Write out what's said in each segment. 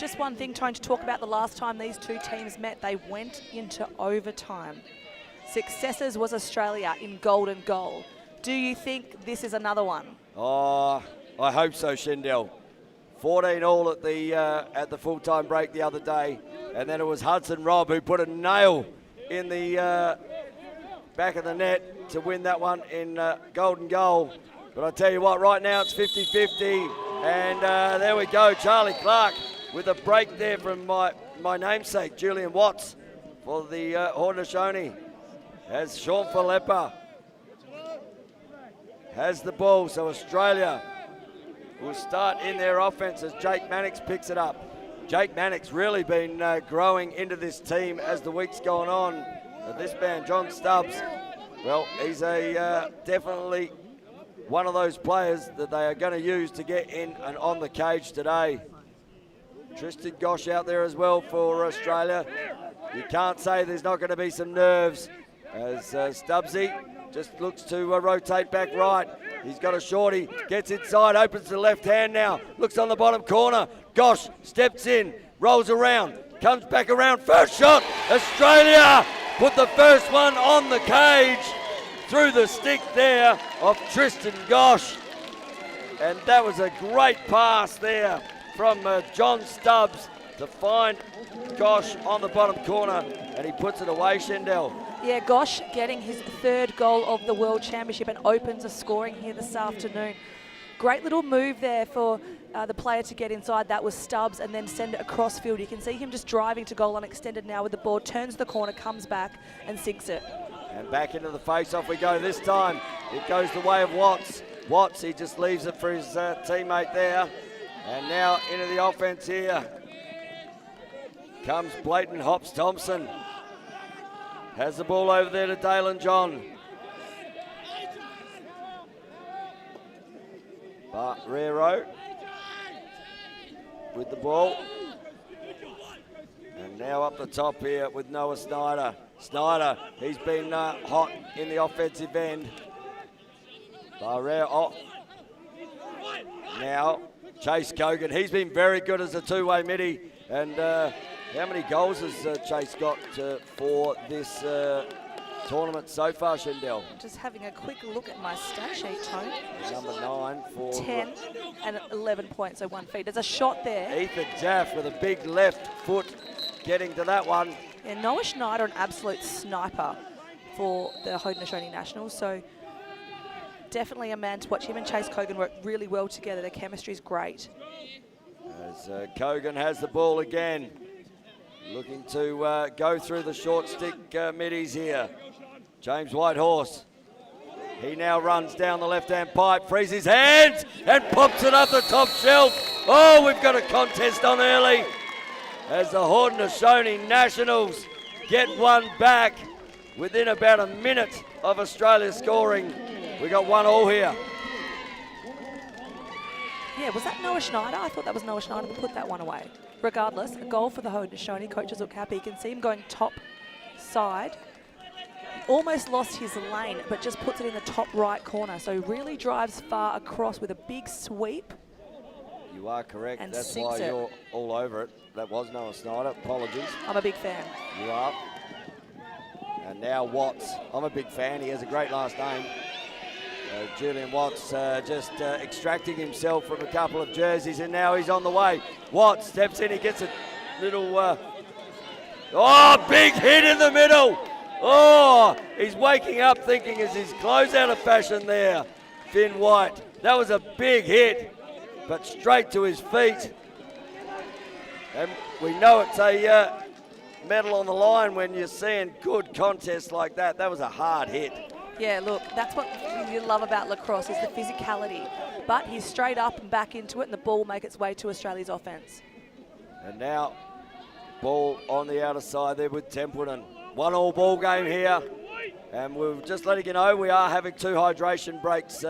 Just one thing, Tone, to talk about the last time these two teams met, they went into overtime. Successors was Australia in gold and goal. Do you think this is another one? Oh, I hope so, Shendelle. 14-all at the full-time break the other day, and then it was Hudson Robb who put a nail in the back of the net to win that one in golden goal. But I tell you what, right now it's 50-50, and there we go, Charlie Clark with a break there from my namesake, Julian Watts, for the Haudenosaunee. As Sean Philippa has the ball, so Australia will start in their offense as Jake Mannix picks it up. Jake Mannix really been growing into this team as the week's gone on. This man, John Stubbs, well, he's a definitely one of those players that they are going to use to get in and on the cage today. Tristan Gosh out there as well for Australia. You can't say there's not going to be some nerves as Stubbsy just looks to rotate back right. He's got a shorty, gets inside, opens the left hand now, looks on the bottom corner. Gosh steps in, rolls around, comes back around, first shot, Australia put the first one on the cage through the stick there of Tristan Gosh. And that was a great pass there from John Stubbs to find Gosh on the bottom corner, and he puts it away, Shendelle. Yeah, Gosh getting his third goal of the World Championship and opens a scoring here this afternoon. Great little move there for the player to get inside. That was Stubbs, and then send it across field. You can see him just driving to goal unextended now with the ball, turns the corner, comes back and sinks it. And back into the face-off we go. This time it goes the way of Watts. Watts, he just leaves it for his teammate there. And now into the offense here comes Blayton Hobbs-Thompson. Has the ball over there to Dalen John. Barrero with the ball. And now up the top here with Noah Snyder. Snyder, he's been hot in the offensive end. Barrero, oh. Now Chase Cogan, he's been very good as a two-way midi. And how many goals has Chase got for this tournament so far, Shendelle? Just having a quick look at my stat sheet, Tone. Number 9 for 10 and 11 points, so 1 feed. There's a shot there. Ethan Jaff with a big left foot getting to that one. Yeah, Noah Schneider, an absolute sniper for the Haudenosaunee Nationals, so definitely a man to watch. Him and Chase Cogan work really well together. Their chemistry is great. As Cogan has the ball again. Looking to go through the short stick middies here. James Whitehorse. He now runs down the left-hand pipe, frees his hands, and pops it up the top shelf. Oh, we've got a contest on early as the Haudenosaunee Nationals get one back within about a minute of Australia scoring. We got 1-1 here. Yeah, was that Noah Schneider? I thought that was Noah Schneider that put that one away. Regardless, a goal for the Haudenosaunee. Coaches look happy. You can see him going top side. Almost lost his lane, but just puts it in the top right corner. So really drives far across with a big sweep. You are correct. And that's sinks why it. You're all over it. That was Noah Snyder. Apologies. I'm a big fan. You are. And now Watts. I'm a big fan. He has a great last name. Julian Watts just extracting himself from a couple of jerseys, and now he's on the way. Watts steps in, he gets a little, big hit in the middle. Oh, he's waking up thinking, is his clothes out of fashion there, Finn White. That was a big hit, but straight to his feet. And we know it's a medal on the line when you're seeing good contests like that. That was a hard hit. Yeah, look, that's what you love about lacrosse is the physicality. But he's straight up and back into it, and the ball will make its way to Australia's offense. And now, ball on the outer side there with Templeton. 1-1 ball game here. And we're just letting you know we are having 2 hydration breaks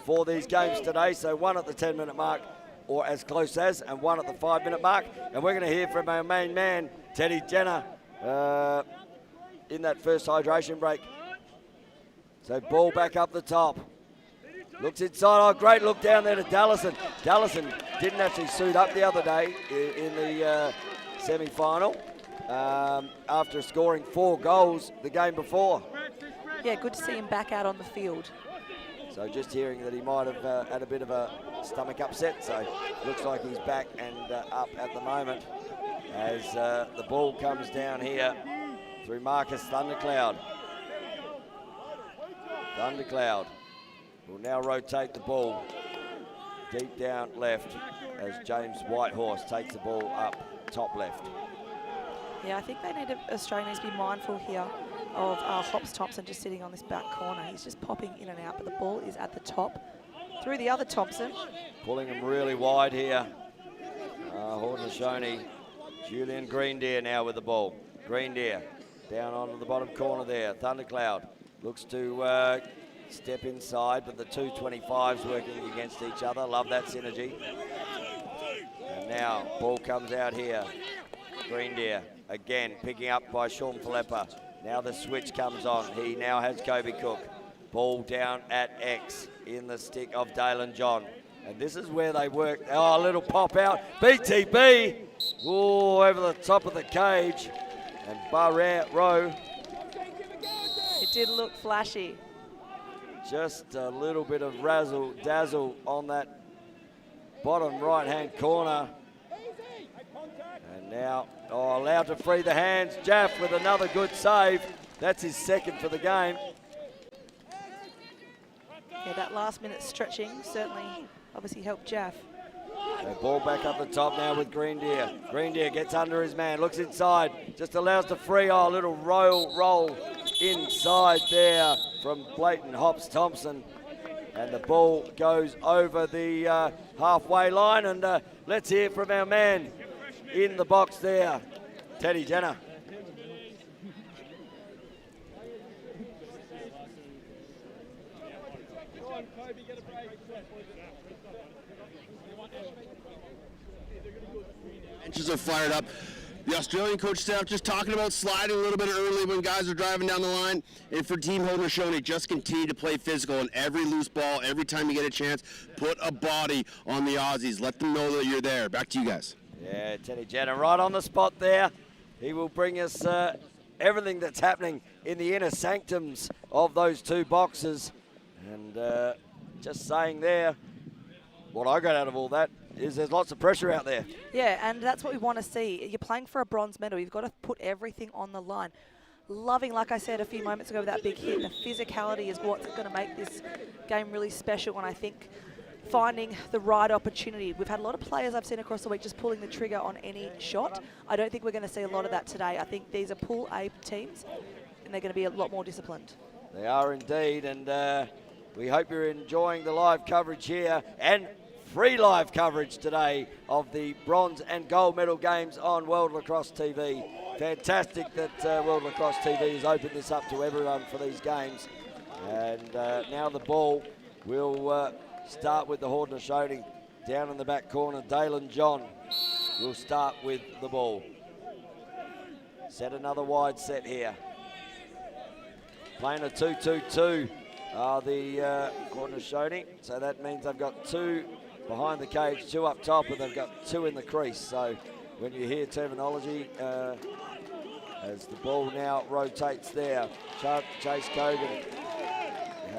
for these games today. So 1 at the 10-minute mark, or as close as, and 1 at the 5-minute mark. And we're going to hear from our main man, Teddy Jenner, in that first hydration break. So ball back up the top. Looks inside. Oh, great look down there to Dallison. Dallison didn't actually suit up the other day in the semi-final after scoring 4 goals the game before. Yeah, good to see him back out on the field. So just hearing that he might have had a bit of a stomach upset, so looks like he's back and up at the moment as the ball comes down here through Marcus Thundercloud. Thundercloud will now rotate the ball deep down left as James Whitehorse takes the ball up top left. Yeah, I think Australia needs to be mindful here of Hops Thompson just sitting on this back corner. He's just popping in and out, but the ball is at the top through the other Thompson. Pulling him really wide here. Haudenosaunee, Julian Greendeer now with the ball. Greendeer down onto the bottom corner there. Thundercloud looks to step inside, but the two 25s working against each other. Love that synergy. And now ball comes out here. Greendeer again picking up by Sean Philippa. Now the switch comes on. He now has Kobe Cook. Ball down at X in the stick of Dalen John. And this is where they work. Oh, a little pop out. BTB. Oh, over the top of the cage. And Barrett Rowe. It did look flashy. Just a little bit of razzle dazzle on that bottom right-hand corner. And now, allowed to free the hands. Jaff with another good save. That's his second for the game. Yeah, that last-minute stretching certainly obviously helped Jaff. So ball back up the top now with Greendeer. Greendeer gets under his man, looks inside, just allows the free. Oh, little roll inside there from blatant Hops Thompson. And the ball goes over the halfway line. And let's hear from our man in the box there, Teddy Jenner. Benches are fired up. The Australian coach staff just talking about sliding a little bit early when guys are driving down the line. And for Team Haudenosaunee, just continue to play physical. And every loose ball, every time you get a chance, put a body on the Aussies. Let them know that you're there. Back to you guys. Yeah, Teddy Jenner right on the spot there. He will bring us everything that's happening in the inner sanctums of those two boxes. And just saying there, what I got out of all that is there's lots of pressure out there. Yeah, and that's what we want to see. You're playing for a bronze medal. You've got to put everything on the line. Loving, like I said a few moments ago, that big hit. The physicality is what's going to make this game really special, and I think finding the right opportunity. We've had a lot of players I've seen across the week just pulling the trigger on any shot. I don't think we're going to see a lot of that today. I think these are Pool A teams, and they're going to be a lot more disciplined. They are indeed, and we hope you're enjoying the live coverage here and free live coverage today of the bronze and gold medal games on World Lacrosse TV. Fantastic that World Lacrosse TV has opened this up to everyone for these games. And now the ball will start with the Haudenosaunee. Down in the back corner, Dalen John will start with the ball. Set another wide set here. Playing a 2-2-2 the Haudenosaunee. So that means they've got two behind the cage, two up top, and they've got two in the crease. So when you hear terminology, as the ball now rotates there, Chase Kogan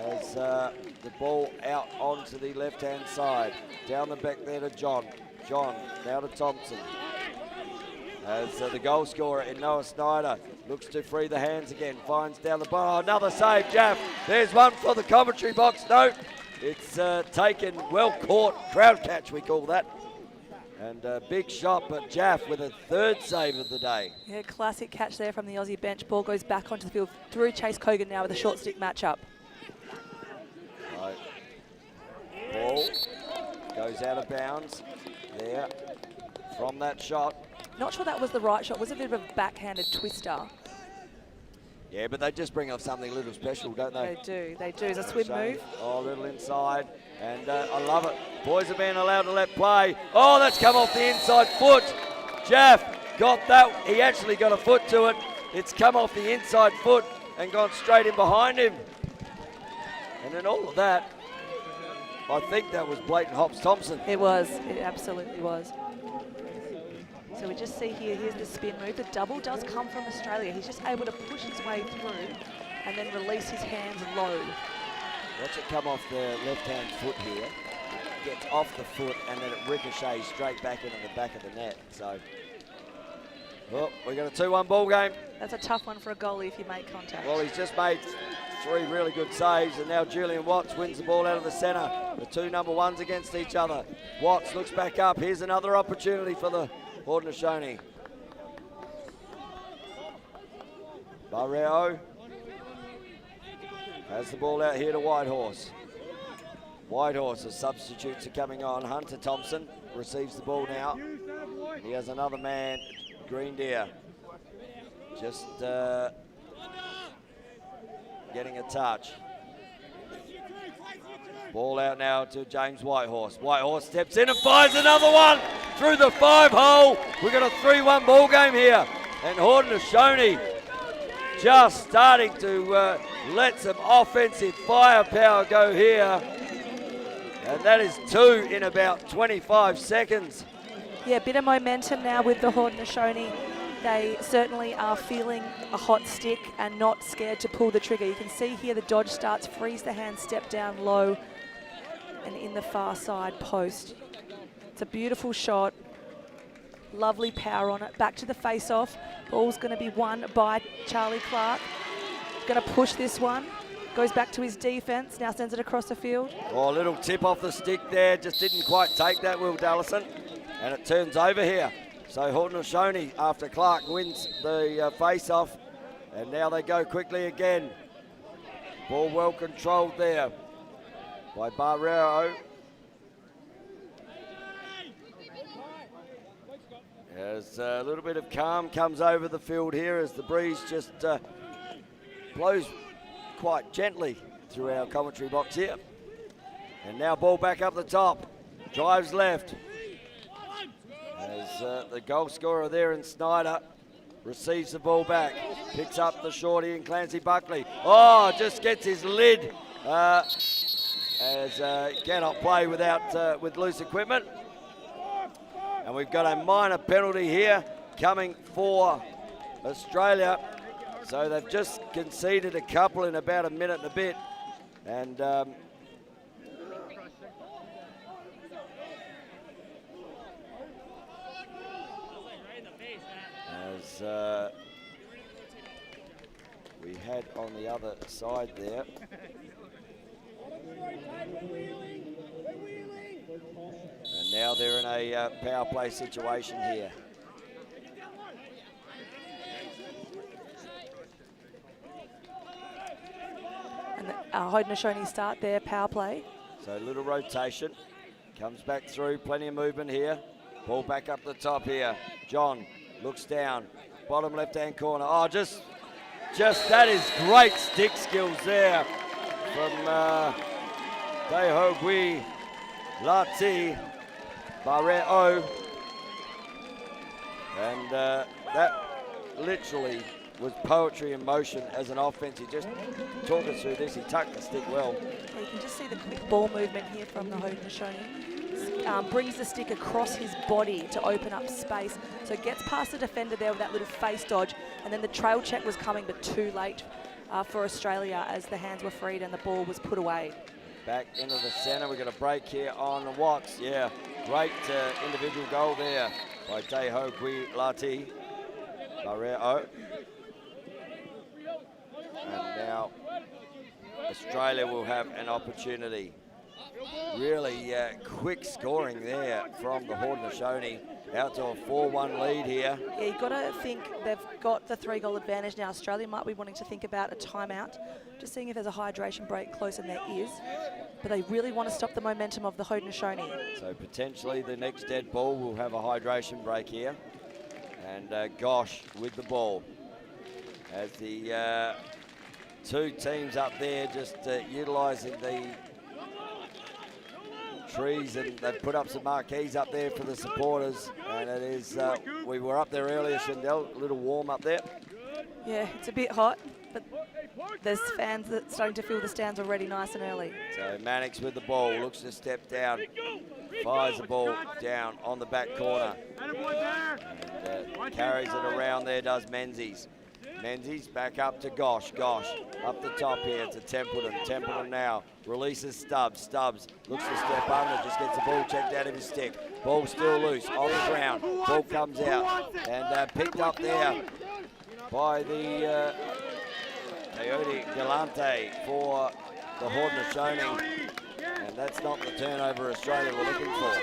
has the ball out onto the left-hand side. Down the back there to John. John now to Thompson. As the goal scorer in Noah Snyder looks to free the hands again, finds down the bar. Oh, another save, Jaff. There's one for the commentary box. No, it's taken, well caught, crowd catch we call that. And a big shot, but Jaff with a third save of the day. Yeah, classic catch there from the Aussie bench. Ball goes back onto the field through Chase Kogan now with a short stick matchup. Right. Ball goes out of bounds there from that shot. Not sure that was the right shot. It was a bit of a backhanded twister. Yeah, but they just bring off something a little special, don't they? They do. It's a swim move. Oh, a little inside, and I love it. Boys are being allowed to let play. Oh, that's come off the inside foot. Jaff got that. He actually got a foot to it. It's come off the inside foot and gone straight in behind him. And then all of that, I think that was blatant Hops Thompson. It was. It absolutely was. So we just see here, here's the spin move. The double does come from Australia. He's just able to push his way through and then release his hands low. Watch it come off the left-hand foot here. It gets off the foot and then it ricochets straight back into the back of the net. So, well, we got a 2-1 ball game. That's a tough one for a goalie if you make contact. Well, he's just made 3 really good saves, and now Julian Watts wins the ball out of the centre. The 2 number 1s against each other. Watts looks back up. Here's another opportunity for the Haudenosaunee. Barrero has the ball out here to Whitehorse. Whitehorse, the substitutes are coming on. Hunter Thompson receives the ball now. He has another man, Green Deer. Just getting a touch. Ball out now to James Whitehorse. Whitehorse steps in and fires another one through the 5-hole. We've got a 3-1 ball game here. And Haudenosaunee just starting to let some offensive firepower go here. And that is 2 in about 25 seconds. Yeah, a bit of momentum now with the Haudenosaunee. They certainly are feeling a hot stick and not scared to pull the trigger. You can see here the dodge starts, freeze the hand, step down low and in the far side post. It's a beautiful shot. Lovely power on it. Back to the face-off. Ball's going to be won by Charlie Clark. Going to push this one. Goes back to his defense. Now sends it across the field. Oh, a little tip off the stick there. Just didn't quite take that, Will Dallison. And it turns over here. So Haudenosaunee, after Clark wins the face-off. And now they go quickly again. Ball well controlled there by Barrero. As a little bit of calm comes over the field here as the breeze just blows quite gently through our commentary box here. And now ball back up the top. Drives left. As the goal scorer there in Snyder receives the ball back. Picks up the shorty in Clancy Buckley. Oh, just gets his lid. As cannot play without with loose equipment. And we've got a minor penalty here coming for Australia. So they've just conceded a couple in about a minute and a bit. And as we had on the other side there. And now they're in a power play situation here. And the Haudenosaunee start their power play. So a little rotation. Comes back through, plenty of movement here. Ball back up the top here. John looks down, bottom left-hand corner. Oh, just that is great stick skills there from Jeju Island. Barrero, and that literally was poetry in motion as an offense. He just talked us through this. He tucked the stick well. Yeah, you can just see the quick ball movement here from the Haudenosaunee. Brings the stick across his body to open up space. So it gets past the defender there with that little face dodge, and then the trail check was coming, but too late for Australia as the hands were freed and the ball was put away. Back into the centre. We've got a break here on Watts. Yeah, great individual goal there by Jeju Island. Barrero. And now Australia will have an opportunity. Really quick scoring there from the Haudenosaunee. Out to a 4-1 lead here. Yeah, you've got to think they've got the 3-goal advantage now. Australia might be wanting to think about a timeout, just seeing if there's a hydration break close, and there is. But they really want to stop the momentum of the Haudenosaunee. So potentially the next dead ball will have a hydration break here. And Gosh with the ball. As the two teams up there just utilising the trees, and they've put up some marquees up there for the supporters, and it is we were up there earlier, Shendelle, a little warm up there. Yeah, it's a bit hot, but there's fans that starting to fill the stands already nice and early. So Mannix with the ball, looks to step down, fires the ball down on the back corner. And carries it around there, does Menzies. Menzies back up to Gosh. Gosh up the top here to Templeton. Templeton now releases Stubbs. Stubbs looks to step under, just gets the ball checked out of his stick. Ball still loose on the ground. Ball comes out and picked up there by the Coyote Galante for the Haudenosaunee. And that's not the turnover Australia were looking for.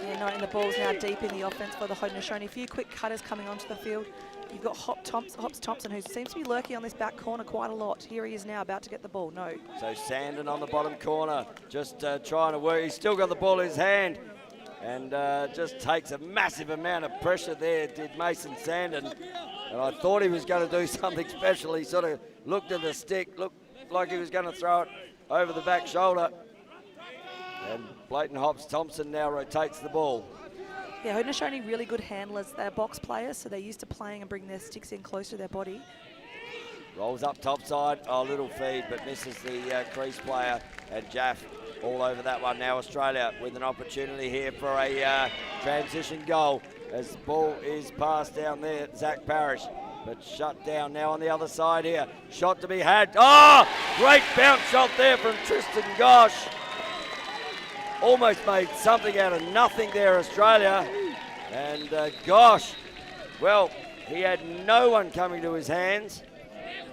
Yeah, noting the ball's now deep in the offense for the Haudenosaunee. A few quick cutters coming onto the field. You've got Hops Thompson, who seems to be lurking on this back corner quite a lot. Here he is now, about to get the ball. No. So Sandon on the bottom corner, just trying to work. He's still got the ball in his hand, and just takes a massive amount of pressure there, did Mason Sandon. And I thought he was going to do something special. He sort of looked at the stick, looked like he was going to throw it over the back shoulder. And Blayton Hops Thompson now rotates the ball. Yeah, Haudenosaunee really good handlers. They're box players, so they're used to playing and bringing their sticks in close to their body. Rolls up top side, little feed, but misses the crease player, and Jaff all over that one. Now Australia with an opportunity here for a transition goal as the ball is passed down there, Zach Parrish, but shut down now on the other side here. Shot to be had. Oh, great bounce shot there from Tristan Gosh. Almost made something out of nothing there, Australia. And Gosh, well, he had no one coming to his hands.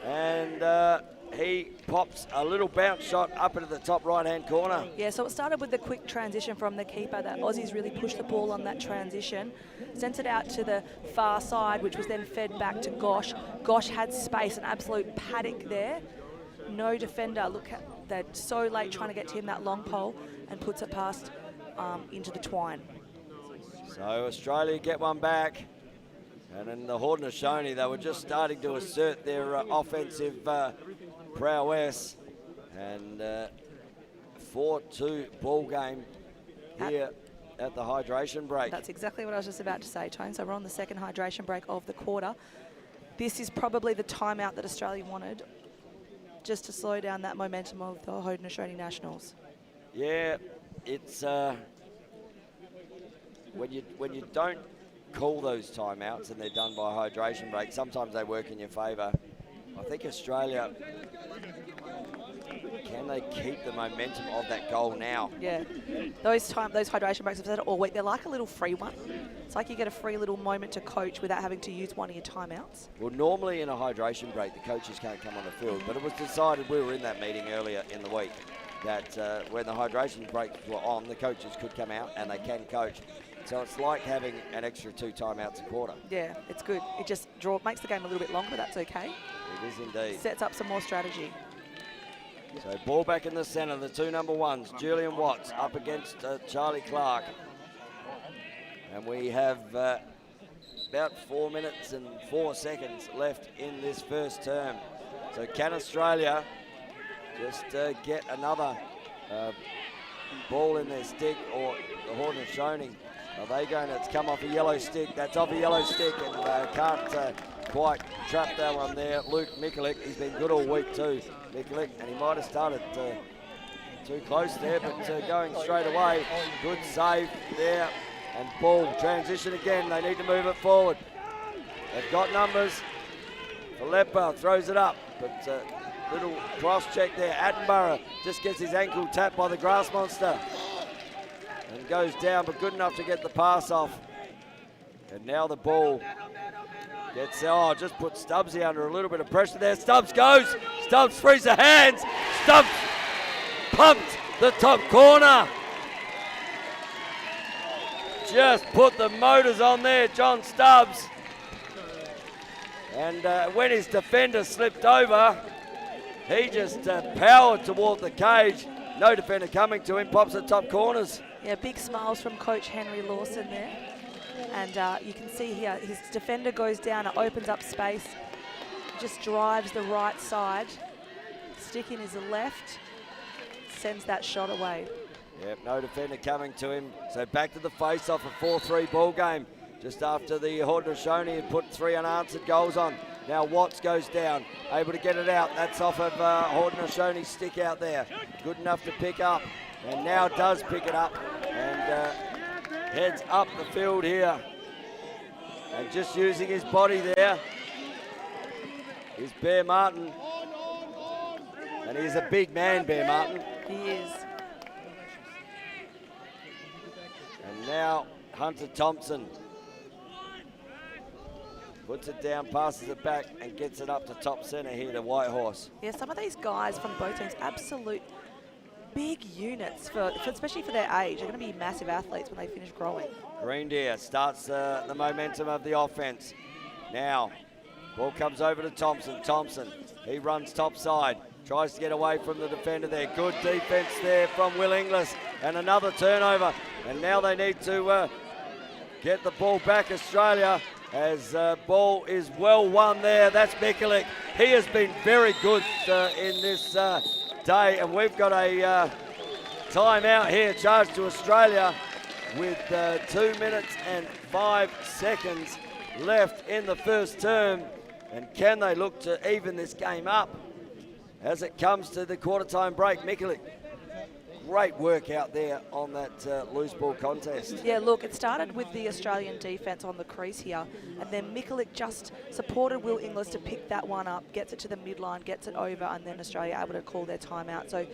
And he pops a little bounce shot up into the top right-hand corner. Yeah, so it started with the quick transition from the keeper. That Aussies really pushed the ball on that transition. Sent it out to the far side, which was then fed back to Gosh. Gosh had space, an absolute paddock there. No defender. Look, they're so late trying to get to him that long pole, and puts it past into the twine. So Australia get one back. And in the Haudenosaunee, they were just starting to assert their offensive prowess. And 4-2 ball game here at the hydration break. That's exactly what I was just about to say, Tone. So we're on the second hydration break of the quarter. This is probably the timeout that Australia wanted, just to slow down that momentum of the Haudenosaunee Nationals. Yeah, it's when you don't call those timeouts and they're done by hydration break, sometimes they work in your favour. I think Australia, can they keep the momentum of that goal now? Yeah, those hydration breaks, I've said it all week, they're like a little free one. It's like you get a free little moment to coach without having to use one of your timeouts. Well, normally in a hydration break, the coaches can't come on the field, but it was decided, we were in that meeting earlier in the week, that when the hydration breaks were on, the coaches could come out and they can coach. So it's like having an extra 2 timeouts a quarter. Yeah, it's good. It just makes the game a little bit longer, but that's okay. It is indeed. Sets up some more strategy. So ball back in the centre, the 2 number ones, Julian Watts up against Charlie Clark. And we have about 4 minutes and 4 seconds left in this first term. So can Australia just get another ball in their stick, or the Haudenosaunee? Are they going to, it's come off a yellow stick, that's off a yellow stick, and can't quite trap that one there. Luke Mikulik, he's been good all week too, Mikulik, and he might have started too close there, but going straight away. Good save there, and ball, transition again, they need to move it forward. They've got numbers. Falepa throws it up, but little cross check there. Attenborough just gets his ankle tapped by the grass monster and goes down, but good enough to get the pass off. And now the ball gets, just put Stubbsy under a little bit of pressure there. Stubbs goes, Stubbs frees the hands, Stubbs pumped the top corner. Just put the motors on there, John Stubbs. And when his defender slipped over, he just powered toward the cage. No defender coming to him, pops the top corners. Yeah, big smiles from Coach Henry Lawson there. And you can see here, his defender goes down, it opens up space, just drives the right side, stick in his left, sends that shot away. Yep, no defender coming to him. So back to the face-off, a 4-3 ball game. Just after the Haudenosaunee had put 3 unanswered goals on. Now Watts goes down, able to get it out. That's off of Haudenosaunee's stick out there. Good enough to pick up, and now does pick it up and heads up the field here. And just using his body there is Bear Martin. And he's a big man, Bear Martin. He is. And now Hunter Thompson puts it down, passes it back, and gets it up to top centre here to Whitehorse. Yeah, some of these guys from both teams, absolute big units, especially for their age. They're going to be massive athletes when they finish growing. Green Deer starts the momentum of the offense. Now, ball comes over to Thompson. Thompson, he runs top side, tries to get away from the defender there. Good defense there from Will Inglis, and another turnover. And now they need to get the ball back, Australia, as ball is well won there. That's Mikulik. He has been very good in this day, and we've got a timeout here charged to Australia with 2 minutes and 5 seconds left in the first term. And can they look to even this game up as it comes to the quarter time break? Mikulik, great work out there on that loose ball contest. Yeah, look, it started with the Australian defence on the crease here, and then Mikulik just supported Will Inglis to pick that one up, gets it to the midline, gets it over, and then Australia able to call their timeout. So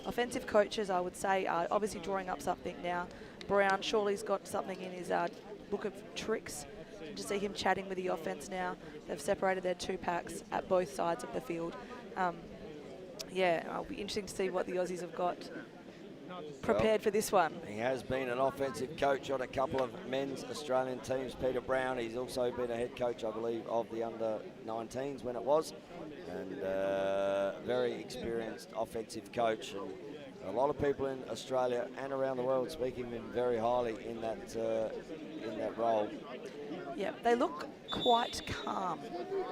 offensive coaches, I would say, are obviously drawing up something now. Brown, surely's got something in his book of tricks. You can see him chatting with the offense now. They've separated their two packs at both sides of the field. Yeah, it'll be interesting to see what the Aussies have got prepared for this one. He has been an offensive coach on a couple of men's Australian teams, Peter Brown. He's also been a head coach, I believe, of the under-19s when it was, and very experienced offensive coach. And a lot of people in Australia and around the world speaking of him very highly in that role. Yeah, they look quite calm,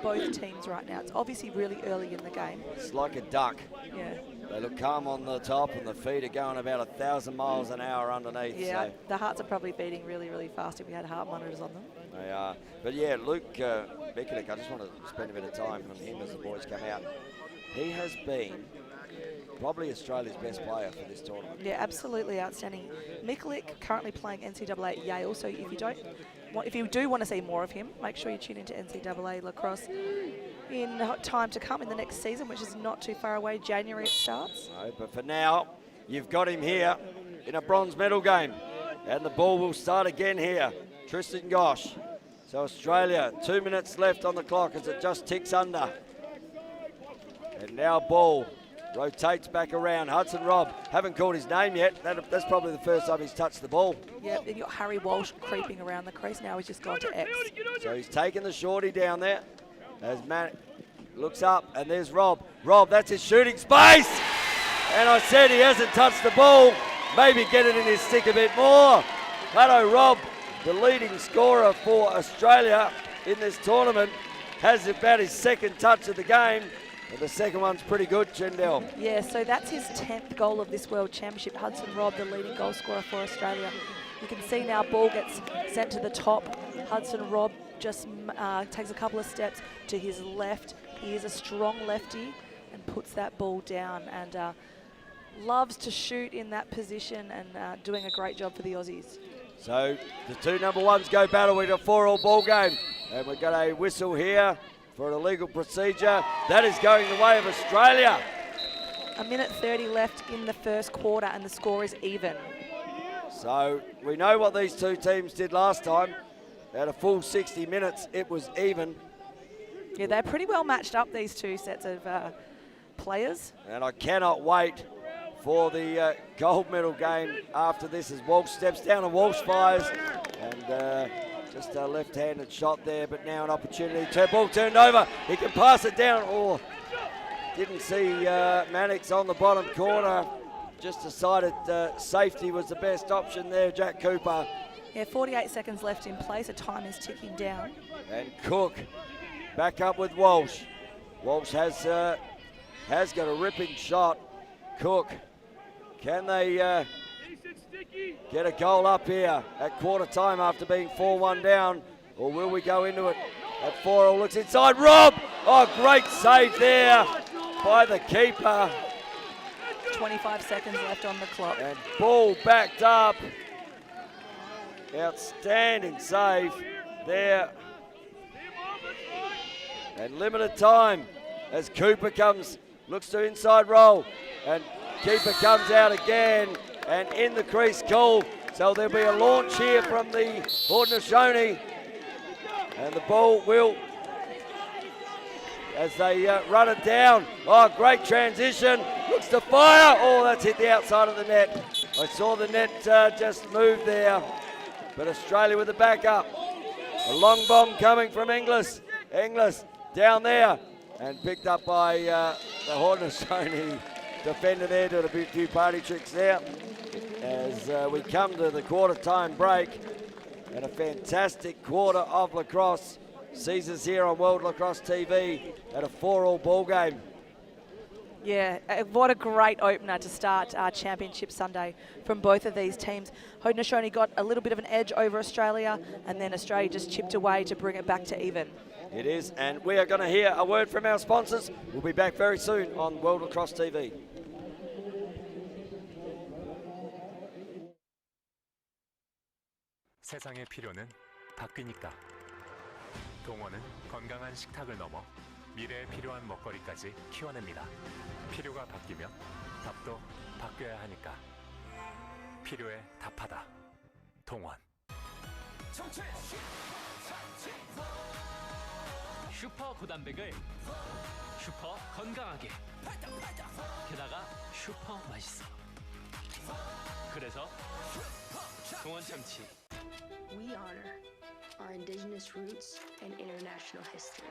both teams right now. It's obviously really early in the game. It's like a duck. Yeah. They look calm on the top, and the feet are going about 1,000 miles an hour underneath. Yeah, so. the hearts are probably beating really, really fast if we had heart monitors on them. They are. But yeah, Luke Mikulik, I just want to spend a bit of time on him as the boys come out. He has been probably Australia's best player for this tournament. Yeah, absolutely outstanding. Mikulik currently playing NCAA at Yale, so if you do want to see more of him, make sure you tune into NCAA Lacrosse in time to come in the next season, which is not too far away. January it starts. No, but for now, you've got him here in a bronze medal game, and the ball will start again here. Tristan Gosh. So Australia, 2 minutes left on the clock as it just ticks under. And now ball rotates back around. Hudson Robb, haven't called his name yet. That's probably the first time he's touched the ball. Yeah, then you've got Harry Walsh creeping around the crease. Now he's just gone to X. So he's taken the shorty down there. As Matt looks up, and there's Robb. Robb, that's his shooting space. And I said he hasn't touched the ball. Maybe get it in his stick a bit more. Hello, Robb, the leading scorer for Australia in this tournament, has about his second touch of the game. But the second one's pretty good, Shendelle. Yeah, so that's his 10th goal of this World Championship. Hudson Robb, the leading goal scorer for Australia. You can see now ball gets sent to the top. Hudson Robb just takes a couple of steps to his left. He is a strong lefty and puts that ball down, and loves to shoot in that position, and doing a great job for the Aussies. So the two number ones go battle with a 4-all ball game. And we've got a whistle here for an illegal procedure. That is going the way of Australia. A minute 30 left in the first quarter, and the score is even. So we know what these two teams did last time. At a full 60 minutes, it was even. Yeah, they're pretty well matched up, these two sets of players. And I cannot wait for the gold medal game after this, as Walsh steps down and Walsh fires. And just a left-handed shot there, but now an opportunity. Ball turned over. He can pass it down. Oh, didn't see Mannix on the bottom corner. Just decided safety was the best option there, Jack Cooper. Yeah, 48 seconds left in play, so time is ticking down. And Cook back up with Walsh. Walsh has got a ripping shot. Cook, can they get a goal up here at quarter time after being 4-1 down, or will we go into it At 4-all, looks inside, Rob! Oh, great save there by the keeper. 25 seconds left on the clock. And ball backed up. Outstanding save there. And limited time as Cooper looks to inside roll. And keeper comes out again and in the crease call. So there'll be a launch here from the Haudenosaunee. And the ball will, as they run it down. Oh, great transition. Looks to fire. Oh, that's hit the outside of the net. I saw the net just move there. But Australia with the backup. A long bomb coming from Inglis. Inglis down there. And picked up by the Haudenosaunee defender there. Doing a few party tricks there. As we come to the quarter time break. And a fantastic quarter of lacrosse sees us here on World Lacrosse TV at a 4-all ball game. Yeah, what a great opener to start our Championship Sunday from both of these teams. Haudenosaunee got a little bit of an edge over Australia, and then Australia just chipped away to bring it back to even. It is, and we are going to hear a word from our sponsors. We'll be back very soon on World Lacrosse TV. 세상의 필요는 바뀌니까. 동원은 건강한 식탁을 넘어 미래에 필요한 먹거리까지 키워냅니다. 필요가 바뀌면 답도 바뀌어야 하니까. 필요에 답하다. 동원. 슈퍼 고단백을 슈퍼 건강하게, 게다가 슈퍼 맛있어. 그래서 동원 참치. We honor our indigenous roots and international history.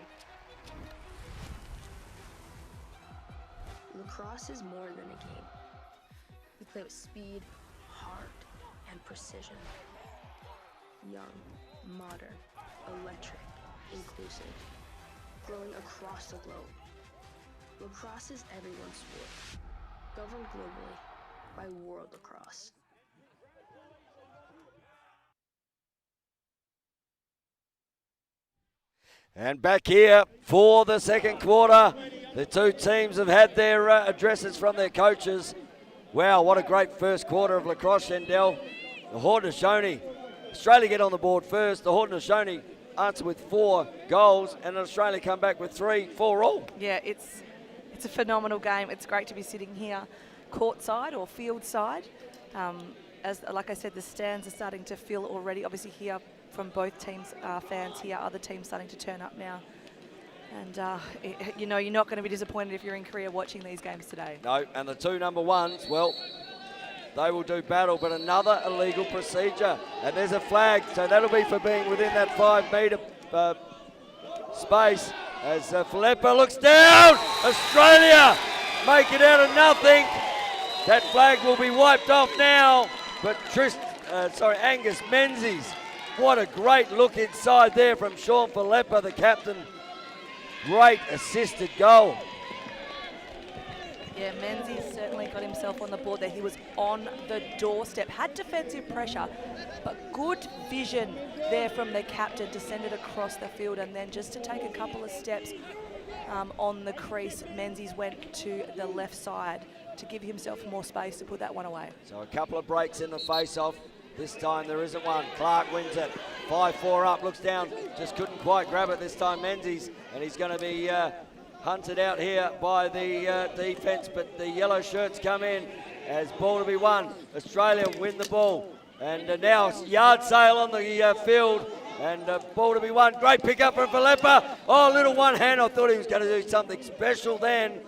Lacrosse is more than a game. We play with speed, heart, and precision. Young, modern, electric, inclusive, growing across the globe. Lacrosse is everyone's sport, governed globally by World Lacrosse. And back here for the second quarter. The two teams have had their addresses from their coaches. Wow, what a great first quarter of lacrosse, Shendelle. The Haudenosaunee, Australia get on the board first. The Haudenosaunee answer with 4 goals, and Australia come back with 3, 4-all. Yeah, it's a phenomenal game. It's great to be sitting here courtside or field side. As like I said, the stands are starting to fill already. Obviously here from both teams, fans here, other teams starting to turn up now. And you know, you're not going to be disappointed if you're in Korea watching these games today. No, and the 2 number 1s, well, they will do battle, but another illegal procedure. And there's a flag, so that'll be for being within that 5-metre space. As Filippa looks down, Australia make it out of nothing. That flag will be wiped off now, but Angus Menzies, what a great look inside there from Sean Filippa, the captain. Great assisted goal. Yeah, Menzies certainly got himself on the board there. He was on the doorstep, had defensive pressure, but good vision there from the captain to send it across the field, and then just to take a couple of steps on the crease, Menzies went to the left side to give himself more space to put that one away. So a couple of breaks in the face-off. This time there isn't one. Clark wins it. 5-4 up, looks down, just couldn't quite grab it this time, Menzies, and he's going to be hunted out here by the defence, but the yellow shirts come in as ball to be won. Australia win the ball, and now yard sale on the field, and ball to be won. Great pick up from Filippa. Oh, little one hand. I thought he was going to do something special then.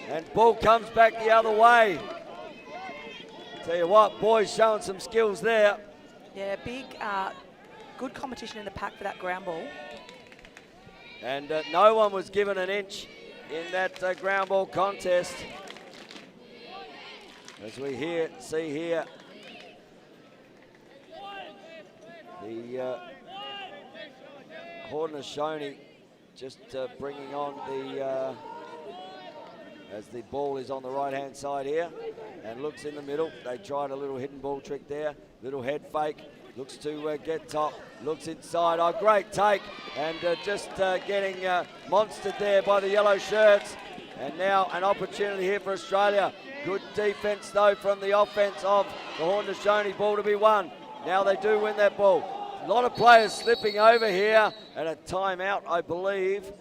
And ball comes back the other way. Tell you what, boys showing some skills there. Yeah, big, good competition in the pack for that ground ball. And no one was given an inch in that ground ball contest. As we see here, the Haudenosaunee just bringing on the, as the ball is on the right-hand side here and looks in the middle. They tried a little hidden ball trick there, little head fake. Looks to get top, looks inside. Oh, great take. And just getting monstered there by the yellow shirts. And now an opportunity here for Australia. Good defense, though, from the offense of the Haudenosaunee. Ball to be won. Now they do win that ball. A lot of players slipping over here. And a timeout, I believe.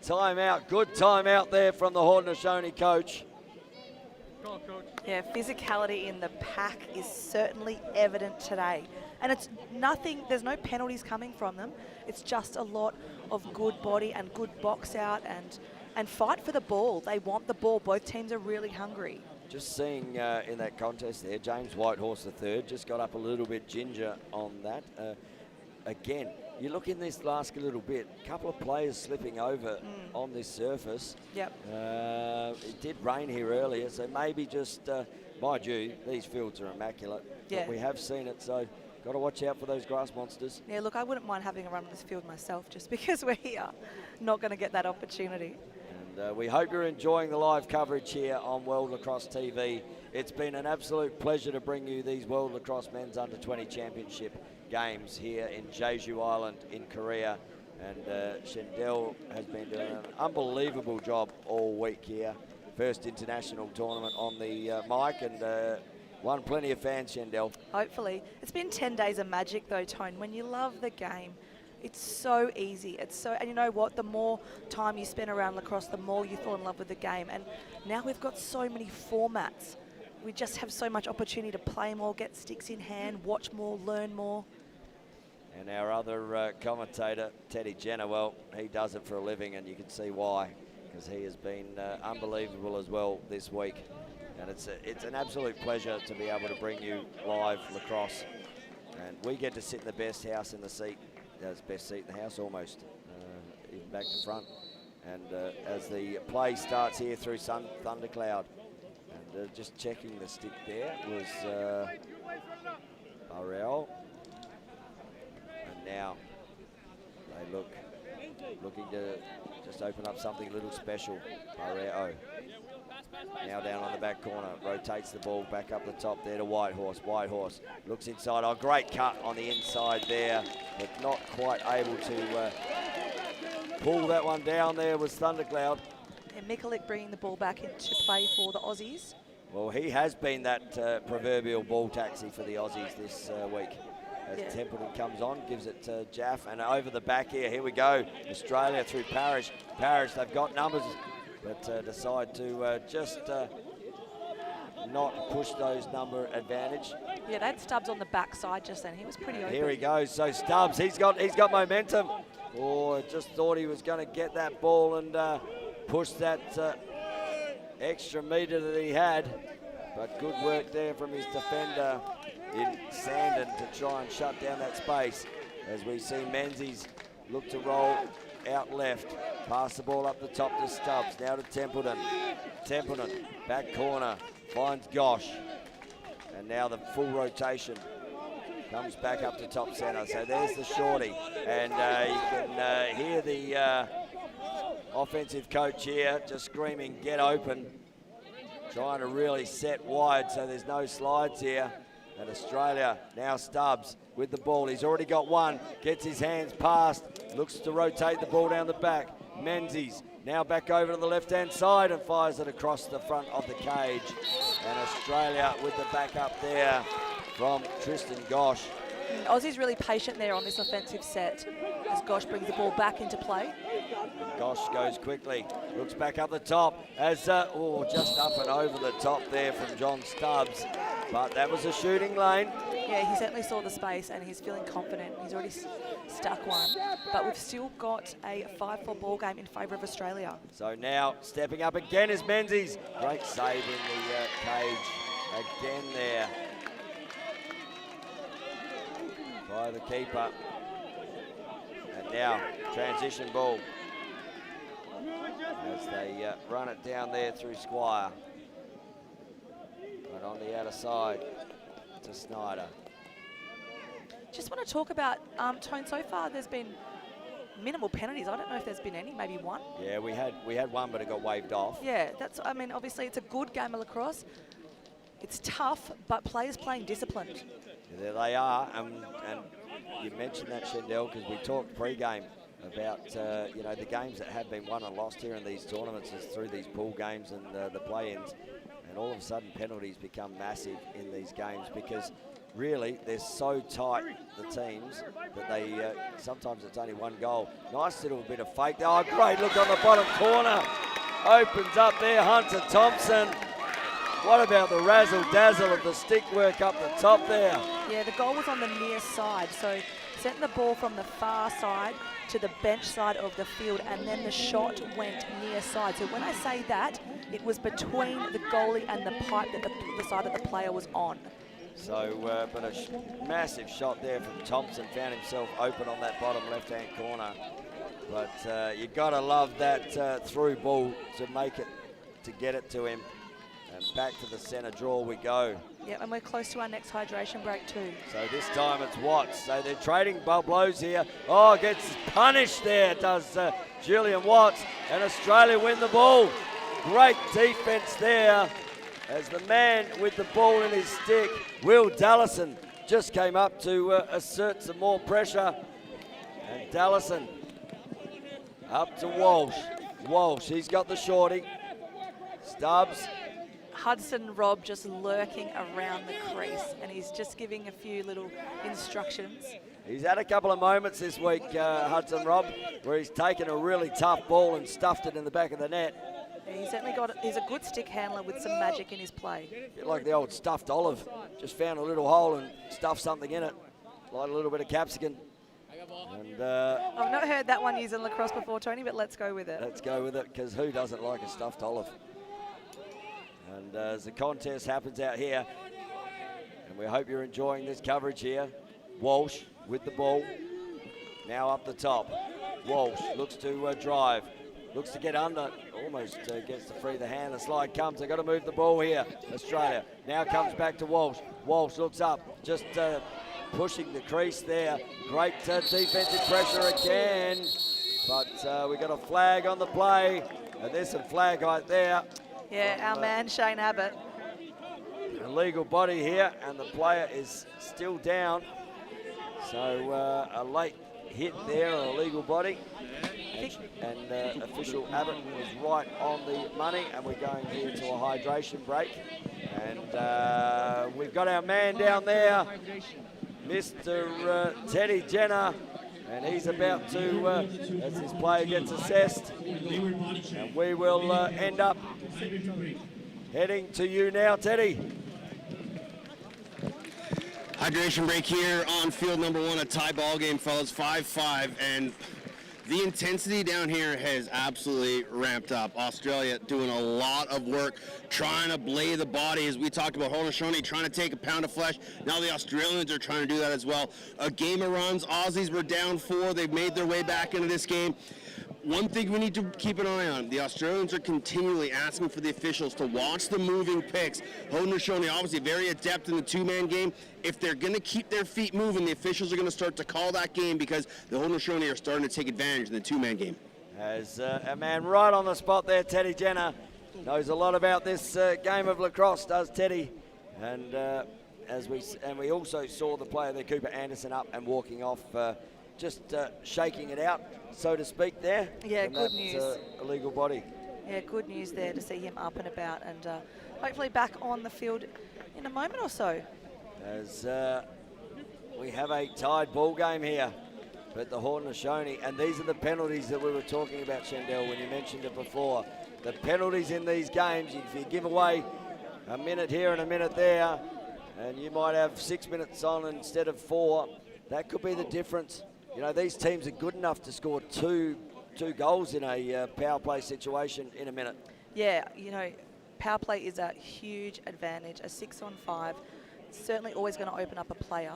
Timeout, good timeout there from the Haudenosaunee coach. Yeah, physicality in the pack is certainly evident today. And it's nothing, there's no penalties coming from them. It's just a lot of good body and good box out and fight for the ball. They want the ball. Both teams are really hungry. Just seeing in that contest there, James Whitehorse III just got up a little bit ginger on that. Again, you look in this last little bit, a couple of players slipping over on this surface. Yep. It did rain here earlier, so maybe just, mind you, these fields are immaculate. Yeah. But we have seen it, so got to watch out for those grass monsters. Yeah, look, I wouldn't mind having a run on this field myself just because we're here. Not going to get that opportunity. And we hope you're enjoying the live coverage here on World Lacrosse TV. It's been an absolute pleasure to bring you these World Lacrosse Men's Under-20 Championship games here in Jeju Island in Korea. And Shendelle has been doing an unbelievable job all week here. First international tournament on the mic and won plenty of fans, Shendelle. Hopefully. It's been 10 days of magic though, Tone. When you love the game, it's so easy. And you know what? The more time you spend around lacrosse, the more you fall in love with the game. And now we've got so many formats. We just have so much opportunity to play more, get sticks in hand, watch more, learn more. And our other commentator, Teddy Jenner, well, he does it for a living, and you can see why, because he has been unbelievable as well this week. And it's an absolute pleasure to be able to bring you live lacrosse. And we get to sit in the best house in the seat, the best seat in the house almost, even back to front. And as the play starts here through Thundercloud, and just checking the stick there was Burrell. And now they looking to just open up something a little special. Burrell now down on the back corner, rotates the ball back up the top there to Whitehorse. Whitehorse looks inside. Oh, great cut on the inside there, but not quite able to pull that one down there was Thundercloud. And Mikulik bringing the ball back into play for the Aussies. Well, he has been that proverbial ball taxi for the Aussies this week. As Templeton comes on, gives it to Jaff, and over the back here we go. Australia through Parrish. Parrish, they've got numbers, but decide to just not push those number advantage. Yeah, they had Stubbs on the backside just then. He was pretty open. Here he goes. So Stubbs, he's got momentum. Oh, just thought he was going to get that ball and push that extra metre that he had. But good work there from his defender in Sandon to try and shut down that space. As we see Menzies look to roll out left. Pass the ball up the top to Stubbs. Now to Templeton. Templeton, back corner, finds Gosh. And now the full rotation. Comes back up to top centre. So there's the shorty. And you can hear the offensive coach here just screaming, get open. Trying to really set wide so there's no slides here. And Australia, now Stubbs with the ball. He's already got one, gets his hands past, looks to rotate the ball down the back. Menzies now back over to the left-hand side and fires it across the front of the cage. And Australia with the backup there from Tristan Gosh. Aussie's really patient there on this offensive set as Gosh brings the ball back into play. And Gosh goes quickly, looks back up the top as, just up and over the top there from John Stubbs. But that was a shooting lane. Yeah, he certainly saw the space and he's feeling confident. He's already stuck one. But we've still got a 5-4 ball game in favour of Australia. So now stepping up again is Menzies. Great save in the cage again there by the keeper. And now transition ball as they run it down there through Squire. And on the outer side to Snyder. Just want to talk about, Tone, so far there's been minimal penalties. I don't know if there's been any, maybe one. Yeah, we had one, but it got waved off. Yeah, obviously it's a good game of lacrosse. It's tough, but players playing disciplined. There they are, and you mentioned that, Shendelle, because we talked pre-game about you know, the games that have been won and lost here in these tournaments is through these pool games and the play-ins, and all of a sudden penalties become massive in these games because really they're so tight, the teams, that they sometimes it's only one goal. Nice little bit of fake. Oh, great look on the bottom corner. Opens up there, Hunter Thompson. What about the razzle-dazzle of the stick work up the top there? Yeah, the goal was on the near side, so sent the ball from the far side to the bench side of the field, and then the shot went near side. So when I say that, it was between the goalie and the pipe that the side that the player was on. So, but a massive shot there from Thompson, found himself open on that bottom left-hand corner. But you got to love that through ball to make it, to get it to him. And back to the centre draw we go. Yeah, and we're close to our next hydration break too. So this time it's Watts. So they're trading blows here. Oh, gets punished there, does Julian Watts. And Australia win the ball. Great defence there as the man with the ball in his stick, Will Dallison, just came up to assert some more pressure. And Dallison up to Walsh. Walsh, he's got the shorty. Stubbs. Hudson Rob just lurking around the crease, and he's just giving a few little instructions. He's had a couple of moments this week, Hudson Rob, where he's taken a really tough ball and stuffed it in the back of the net. Yeah, he's certainly he's a good stick handler with some magic in his play. A bit like the old stuffed olive, just found a little hole and stuffed something in it, like a little bit of capsicum. And I've not heard that one used in lacrosse before, Tony, but let's go with it. Let's go with it, because who doesn't like a stuffed olive? And as the contest happens out here, and we hope you're enjoying this coverage here. Walsh with the ball, now up the top. Walsh looks to drive, looks to get under, almost gets to free the hand. The slide comes, they've got to move the ball here, Australia. Now comes back to Walsh. Walsh looks up, just pushing the crease there. Great defensive pressure again, but we got a flag on the play, and there's some flag right there. Yeah, our man Shane Abbott. Illegal body here, and the player is still down. So a late hit there, an illegal body. And official Abbott was right on the money, and we're going here to a hydration break. And we've got our man down there, Mr. Teddy Jenner, and he's about to, as his player gets assessed, and we will end up heading to you now, Teddy. Hydration break here on field number 1, a tie ball game, fellas, 5-5, and the intensity down here has absolutely ramped up. Australia doing a lot of work, trying to blade the body, as we talked about Haudenosaunee trying to take a pound of flesh. Now the Australians are trying to do that as well. A game of runs, Aussies were down 4, they've made their way back into this game. One thing we need to keep an eye on, the Australians are continually asking for the officials to watch the moving picks. Haudenosaunee obviously very adept in the two-man game. If they're going to keep their feet moving, the officials are going to start to call that game because the Haudenosaunee are starting to take advantage in the two-man game. As a man right on the spot there, Teddy Jenner, knows a lot about this game of lacrosse, does Teddy. And we also saw the player there, Cooper Anderson, up and walking off, just shaking it out, so to speak, there. Yeah, good news. Illegal body. Yeah, good news there to see him up and about, and hopefully back on the field in a moment or so. As we have a tied ball game here, but the Haudenosaunee, and these are the penalties that we were talking about, Shendelle, when you mentioned it before. The penalties in these games, if you give away a minute here and a minute there, and you might have 6 minutes on instead of 4, that could be the difference. You know, these teams are good enough to score two goals in a power play situation in a minute. Yeah, you know, power play is a huge advantage. A 6-on-5 certainly always going to open up a player.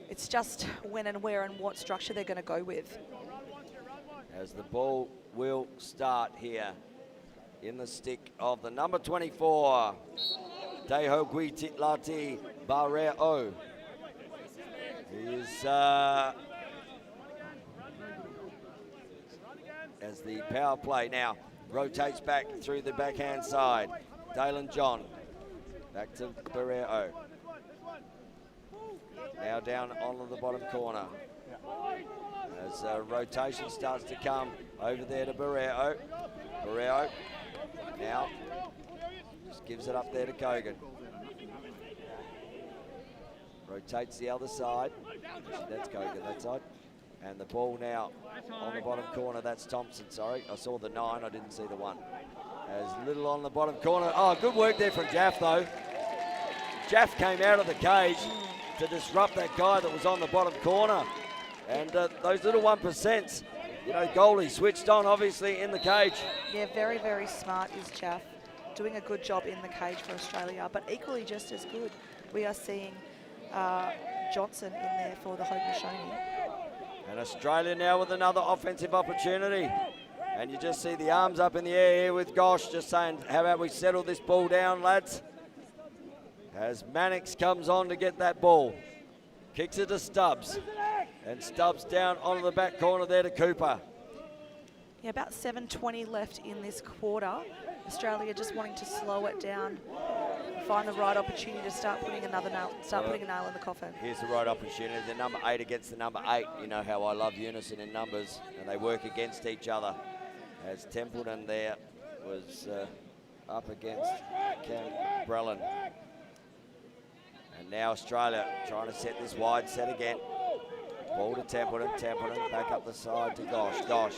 It's just when and where and what structure they're going to go with. As the ball will start here in the stick of the number 24, Deho Guititlati Barreo. Is as the power play now rotates back through the backhand side. Dalen John back to Barrero. Now down onto the bottom corner. As rotation starts to come over there to Barrero. Barrero now just gives it up there to Kogan. Rotates the other side. That's Kogan that side. And the ball now on the bottom corner. That's Thompson, sorry. I saw the 9, I didn't see the 1. As Little on the bottom corner. Oh, good work there from Jaff though. Jaff came out of the cage to disrupt that guy that was on the bottom corner. And those little 1%, you know, goalie switched on obviously in the cage. Yeah, very, very smart is Jaff. Doing a good job in the cage for Australia, but equally just as good, we are seeing Johnson in there for the Haudenosaunee. And Australia now with another offensive opportunity. And you just see the arms up in the air here with Gosh just saying, how about we settle this ball down, lads? As Mannix comes on to get that ball. Kicks it to Stubbs. And Stubbs down onto the back corner there to Cooper. Yeah, about 7:20 left in this quarter. Australia just wanting to slow it down, find the right opportunity to start putting putting a nail in the coffin. Here's the right opportunity. The number 8 against the number 8. You know how I love unison in numbers, and they work against each other. As Templeton there was up against Cam Brellan. And now Australia trying to set this wide set again. Ball to Templeton, Templeton back up the side to Gosh. Gosh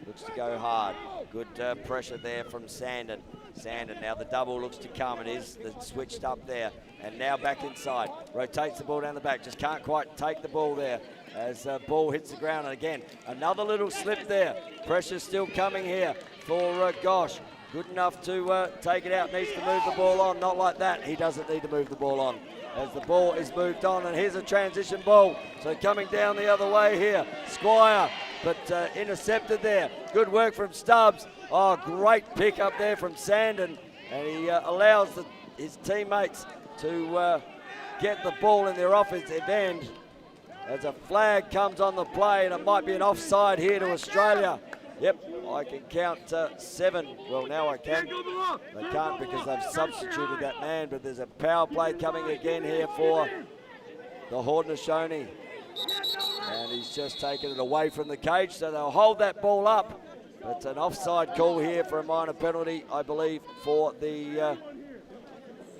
looks to go hard. Good pressure there from Sandon. Sandon, now the double looks to come. It is switched up there. And now back inside. Rotates the ball down the back. Just can't quite take the ball there as ball hits the ground. And again, another little slip there. Pressure still coming here for Gosh. Good enough to take it out. Needs to move the ball on. Not like that. He doesn't need to move the ball on. As the ball is moved on, and here's a transition ball. So coming down the other way here, Squire, but intercepted there. Good work from Stubbs. Oh, great pick up there from Sandon, and he allows his teammates to get the ball in their offensive end. As a flag comes on the play, and it might be an offside here to Australia. Yep, I can count 7. Well, now I can. They can't because they've substituted that man, but there's a power play coming again here for the Haudenosaunee. And he's just taken it away from the cage, so they'll hold that ball up. It's an offside call here for a minor penalty, I believe, for the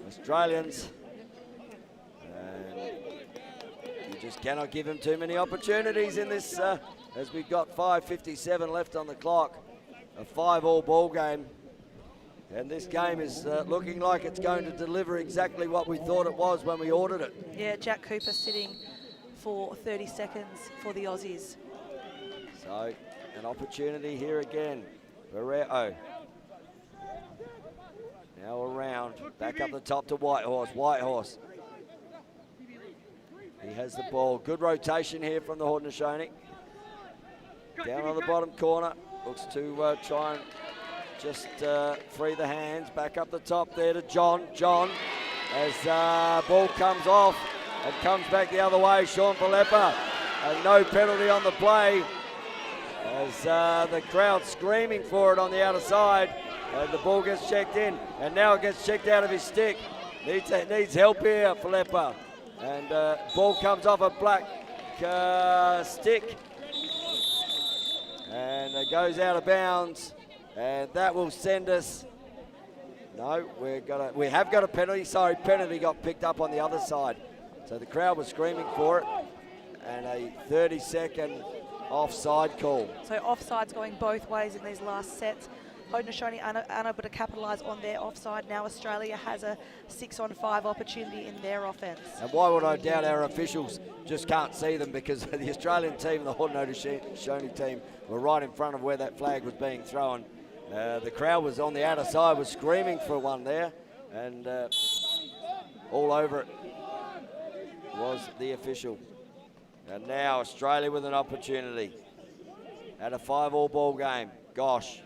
Australians. And you just cannot give him too many opportunities in this as we've got 5:57 left on the clock. A 5-all ball game. And this game is looking like it's going to deliver exactly what we thought it was when we ordered it. Yeah, Jack Cooper sitting for 30 seconds for the Aussies. So, an opportunity here again. Barrero. Now around, back up the top to Whitehorse. Whitehorse. He has the ball. Good rotation here from the Haudenosaunee. Down on the bottom corner. Looks to try and just free the hands. Back up the top there to John. John, as ball comes off and comes back the other way. Sean Falepa, no penalty on the play. As the crowd screaming for it on the outer side. The ball gets checked in, and now it gets checked out of his stick. Needs help here, Falepa. And ball comes off a black stick. And it goes out of bounds, and that will send us. No, we have got a penalty. Sorry, penalty got picked up on the other side. So the crowd was screaming for it, and a 30-second offside call. So offsides going both ways in these last sets. Haudenosaunee unable to capitalise on their offside. Now Australia has a 6-on-5 opportunity in their offence. And why would I doubt our officials just can't see them, because the Australian team, the Haudenosaunee team, were right in front of where that flag was being thrown. The crowd was on the outer side, was screaming for one there, and all over it was the official. And now Australia with an opportunity at a 5-all ball game. Gosh,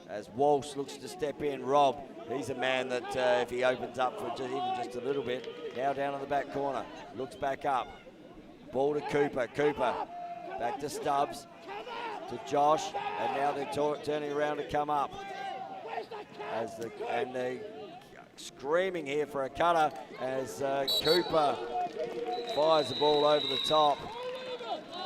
as Walsh looks to step in. Rob, he's a man that if he opens up for even just a little bit. Now down on the back corner, looks back up. Ball to Cooper. Cooper back to Stubbs, to Josh, and now they're turning around to come up. And they're screaming here for a cutter as Cooper fires the ball over the top.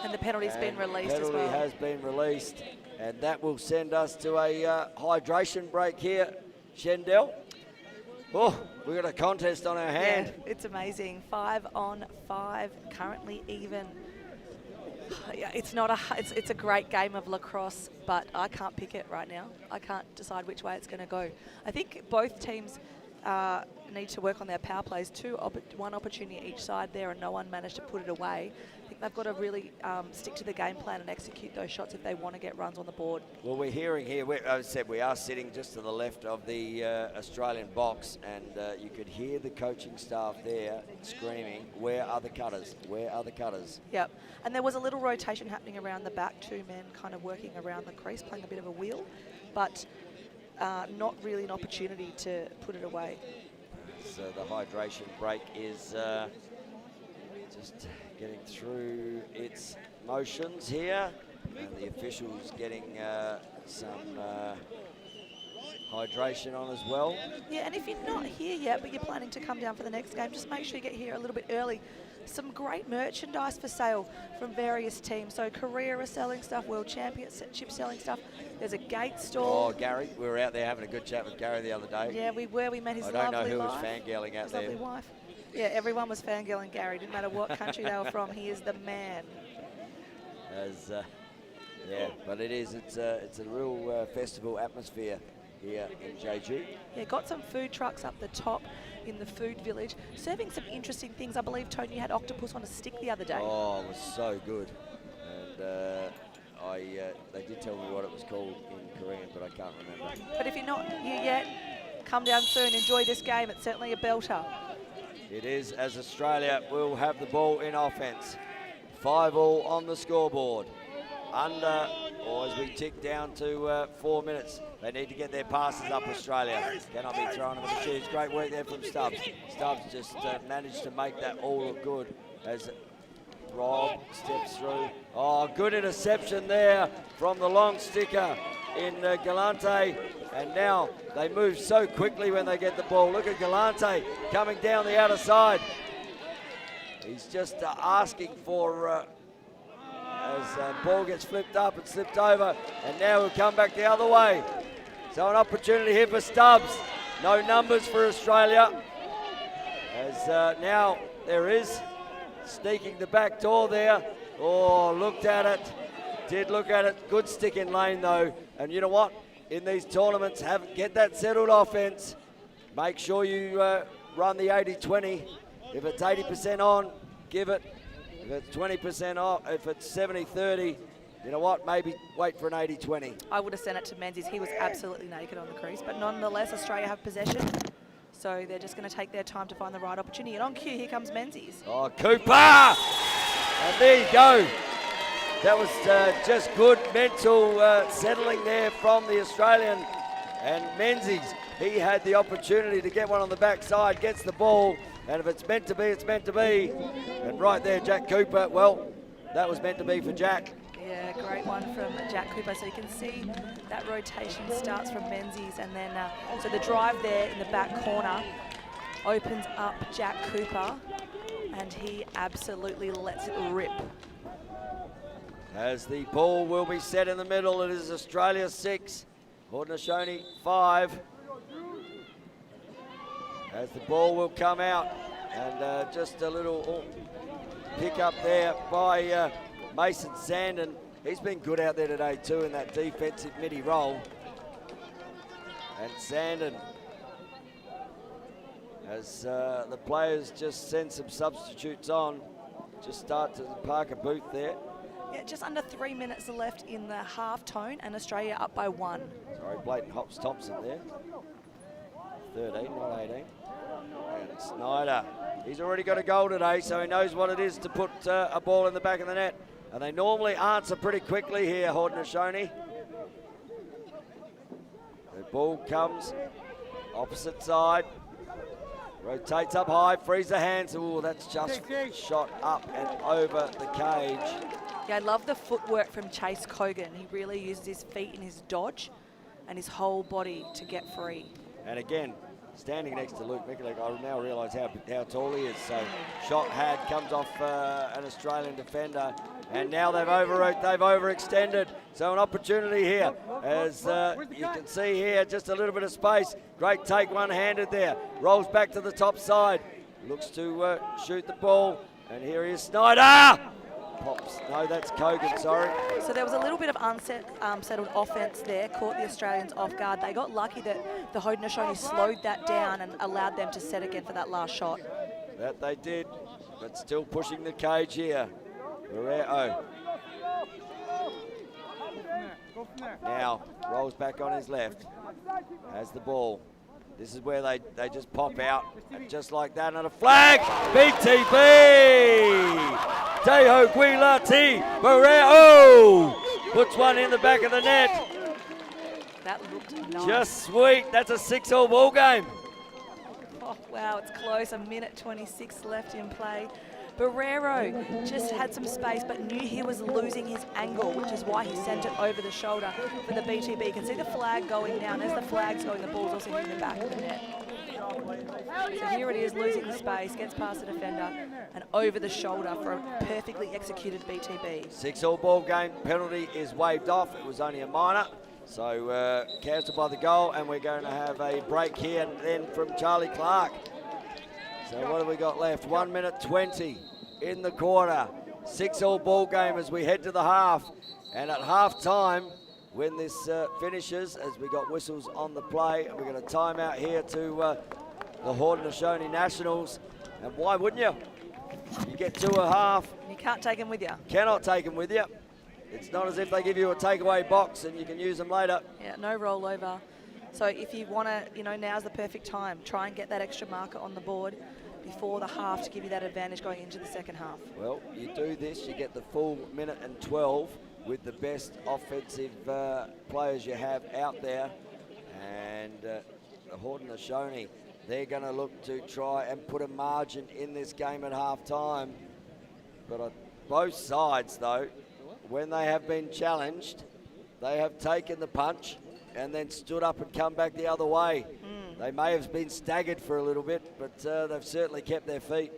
And the penalty's been released as well. Penalty has been released, and that will send us to a hydration break here, Shendelle. Oh, we've got a contest on our hand. Yeah, it's amazing. 5 on 5, currently even. Yeah, it's a great game of lacrosse, but I can't pick it right now. I can't decide which way it's going to go. I think both teams need to work on their power plays. One opportunity each side there, and no one managed to put it away. I think they've got to really stick to the game plan and execute those shots if they want to get runs on the board. Well, we're hearing here, as I said, we are sitting just to the left of the Australian box, and you could hear the coaching staff there screaming, "Where are the cutters? Where are the cutters?" Yep, and there was a little rotation happening around the back, 2 men kind of working around the crease, playing a bit of a wheel, but not really an opportunity to put it away. So the hydration break is just getting through its motions here, and the officials getting some hydration on as well. Yeah, and if you're not here yet, but you're planning to come down for the next game, just make sure you get here a little bit early. Some great merchandise for sale from various teams. So Korea are selling stuff, World Championship selling stuff. There's a gate stall. Oh, Gary, we were out there having a good chat with Gary the other day. Yeah, we were. We met his lovely wife. I don't know who was fangirling out there. Lovely wife. Yeah, everyone was fangirling Gary. Didn't matter what country they were from. He is the man. Yeah, but it's a real festival atmosphere here in Jeju. Yeah, got some food trucks up the top in the food village, serving some interesting things. I believe, Tony, you had octopus on a stick the other day. Oh, it was so good. And they did tell me what it was called in Korean, but I can't remember. But if you're not here yet, come down soon, enjoy this game. It's certainly a belter. It is, as Australia will have the ball in offense. 5-all on the scoreboard. Under, or as we tick down to 4 minutes, they need to get their passes up, Australia. Cannot be thrown in the shoes. Great work there from Stubbs. Stubbs just managed to make that all look good as Rob steps through. Oh, good interception there from the long sticker in Galante. And now they move so quickly when they get the ball. Look at Galante coming down the outer side. He's just asking for, as ball gets flipped up and slipped over, and now he'll come back the other way. So an opportunity here for Stubbs. No numbers for Australia. As now there is sneaking the back door there. Oh, looked at it. Did look at it. Good stick in lane though. And you know what? In these tournaments, get that settled offense. Make sure you run the 80-20. If it's 80% on, give it. If it's 20% off, if it's 70-30, you know what? Maybe wait for an 80-20. I would have sent it to Menzies. He was absolutely naked on the crease. But nonetheless, Australia have possession. So they're just going to take their time to find the right opportunity. And on cue, here comes Menzies. Oh, Cooper! And there you go. That was just good mental settling there from the Australian. And Menzies, he had the opportunity to get one on the backside, gets the ball. And if it's meant to be, it's meant to be. And right there, Jack Cooper, well, that was meant to be for Jack. Yeah, great one from Jack Cooper. So you can see that rotation starts from Menzies, and then so the drive there in the back corner opens up Jack Cooper, and he absolutely lets it rip. As the ball will be set in the middle, it is Australia 6, Haudenosaunee 5. As the ball will come out, and just a little pick up there by Mason Sandon. He's been good out there today too in that defensive midi role. And Sandon, as the players just send some substitutes on, just start to park a boot there. Yeah, just under 3 minutes left in the half tone, and Australia up by 1. Sorry, Blatant Hops Thompson there. 13, not 18. And Snyder, he's already got a goal today, so he knows what it is to put a ball in the back of the net. And they normally answer pretty quickly here, Haudenosaunee. The ball comes opposite side. Rotates up high, frees the hands. Oh, that's just shot up and over the cage. Yeah, I love the footwork from Chase Cogan. He really uses his feet in his dodge and his whole body to get free. And again, standing next to Luke Mikulik. I now realise how tall he is. So shot comes off an Australian defender. And now they've overextended. So an opportunity here, as you can see here, just a little bit of space. Great take one-handed there. Rolls back to the top side. Looks to shoot the ball. And here he is, Snyder! Pops. No, that's Kogan, sorry. So there was a little bit of unsettled offense there, caught the Australians off guard. They got lucky that the Haudenosaunee slowed that down and allowed them to set again for that last shot. That they did, but still pushing the cage here. Barrero. Now rolls back on his left. Has the ball. This is where they just pop out. And just like that, and a flag. BTB. Teho Guilati. Barrero puts one in the back of the net. That looked nice. Just sweet. That's a 6-all ball game. Oh, wow, it's close. 1:26 left in play. Barrero just had some space but knew he was losing his angle, which is why he sent it over the shoulder for the BTB. You can see the flag going down. As the flag's going, the ball's also hitting the back of the net. So here it is, losing the space, gets past the defender and over the shoulder for a perfectly executed BTB. 6-all ball game. Penalty is waved off. It was only a minor. So cancelled by the goal, and we're going to have a break here then from Charlie Clark. So what have we got left? 1:20 in the quarter. 6-all ball game as we head to the half. And at half time, when this finishes, as we got whistles on the play, we're going to time out here to the Haudenosaunee Nationals. And why wouldn't you? You get 2 a half. You can't take them with you. Cannot take them with you. It's not as if they give you a takeaway box and you can use them later. Yeah, no rollover. So if you want to, now's the perfect time. Try and get that extra marker on the board before the half to give you that advantage going into the second half. Well, you do this, you get the full 1:12 with the best offensive players you have out there. And the Haudenosaunee, they're going to look to try and put a margin in this game at half time. But on both sides, though, when they have been challenged, they have taken the punch and then stood up and come back the other way. They may have been staggered for a little bit, but they've certainly kept their feet.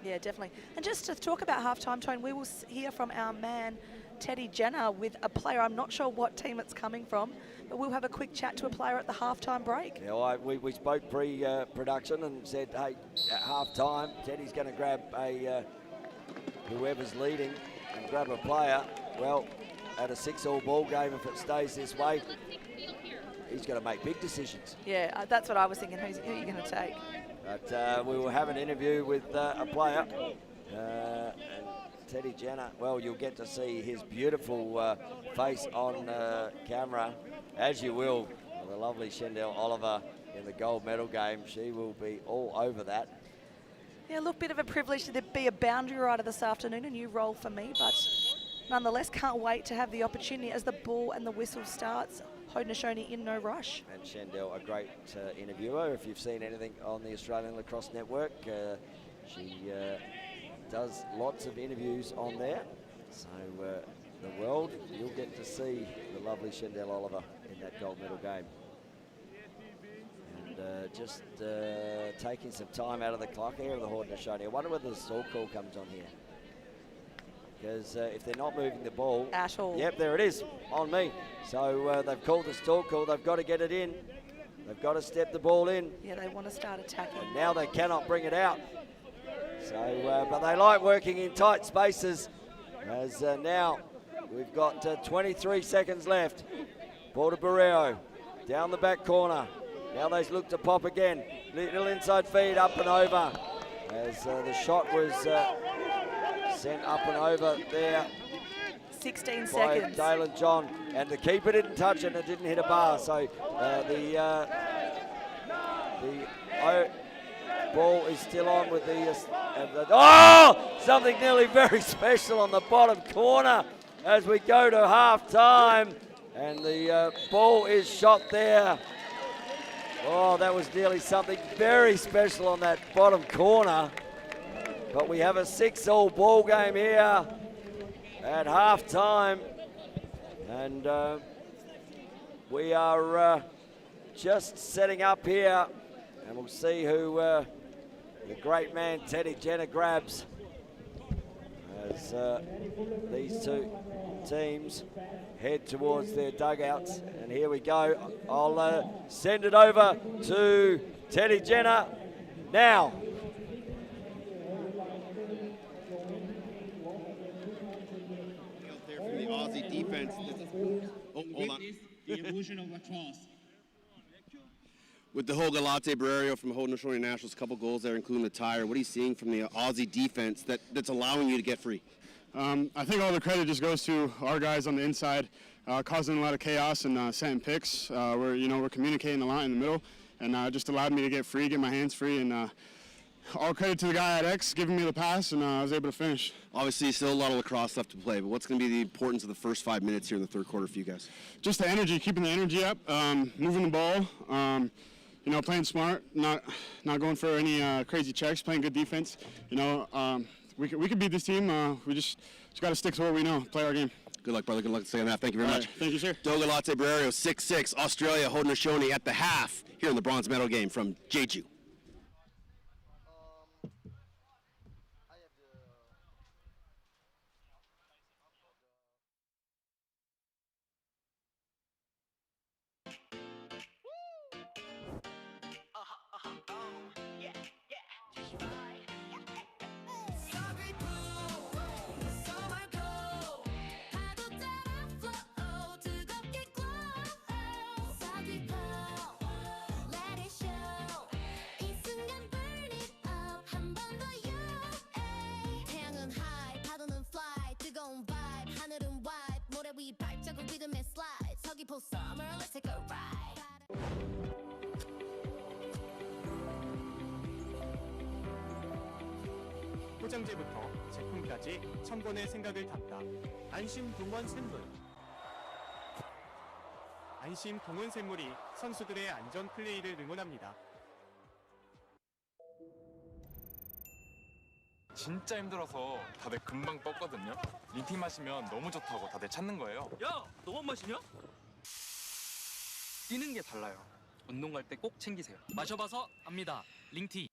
Yeah, definitely. And just to talk about halftime, Tone, we will hear from our man, Teddy Jenner, with a player. I'm not sure what team it's coming from, but we'll have a quick chat to a player at the halftime break. Yeah, we spoke pre-production and said, hey, at halftime, Teddy's going to grab whoever's leading and grab a player. Well, at a 6-all ball game, if it stays this way, he's going to make big decisions. Yeah, that's what I was thinking. Who are you going to take? But we will have an interview with a player. And Teddy Jenner, well, you'll get to see his beautiful face on camera, as you will. The lovely Shendelle Oliver in the gold medal game. She will be all over that. Yeah, look, bit of a privilege to be a boundary rider this afternoon, a new role for me, but nonetheless, can't wait to have the opportunity as the ball and the whistle starts. Haudenosaunee in no rush. And Shendelle, a great interviewer. If you've seen anything on the Australian Lacrosse Network, she does lots of interviews on there. So the world, you'll get to see the lovely Shendelle Oliver in that gold medal game. And just taking some time out of the clock here of the Haudenosaunee. I wonder whether the stall call comes on here. Because if they're not moving the ball at all. Yep, there it is on me. So they've called the stall call. They've got to get it in. They've got to step the ball in. Yeah, they want to start attacking. And now they cannot bring it out. So, but they like working in tight spaces. As now we've got 23 seconds left. Ball to Barrero down the back corner. Now they look to pop again. Little inside feed up and over. As the shot was sent up and over there. 16 by seconds. Dalen John, and the keeper didn't touch it and it didn't hit a bar. So the ball is still on with something nearly very special on the bottom corner as we go to half time, and the ball is shot there. Oh, that was nearly something very special on that bottom corner. But we have a 6-all ball game here at half time, and we are just setting up here And we'll see who the great man Teddy Jenner grabs as these two teams head towards their dugouts. And here we go. I'll send it over to Teddy Jenner now. There from the Aussie defense. Oh, hold on. The evolution of lacrosse. With the Haudenosaunee Barrerio from Haudenosaunee Nationals, a couple goals there, including the tire. What are you seeing from the Aussie defense that's allowing you to get free? I think all the credit just goes to our guys on the inside, causing a lot of chaos and setting picks. We're communicating a lot in the middle, and just allowed me to get free, get my hands free, and all credit to the guy at X giving me the pass, and I was able to finish. Obviously, still a lot of lacrosse left to play, but what's going to be the importance of the first 5 minutes here in the third quarter for you guys? Just the energy, keeping the energy up, moving the ball, playing smart, not going for any crazy checks, playing good defense. We could beat this team. We just got to stick to what we know, play our game. Good luck, brother. Good luck to say on that. Thank you very much. Thank you, sir. Haudenosaunee Barrerio, 6'6", Australia, Haudenosaunee at the half here in the bronze medal game from Jeju. 포장재부터 제품까지 첨번의 생각을 담다. 안심 동원 샘물. 안심 동원 샘물이 선수들의 안전 플레이를 응원합니다. 진짜 힘들어서 다들 금방 뻗거든요. 링티 마시면 너무 좋다고 다들 찾는 거예요. 야, 너만 마시냐? 뛰는 게 달라요. 운동 갈 때 꼭 챙기세요. 마셔봐서 압니다. 링티.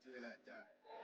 Do that.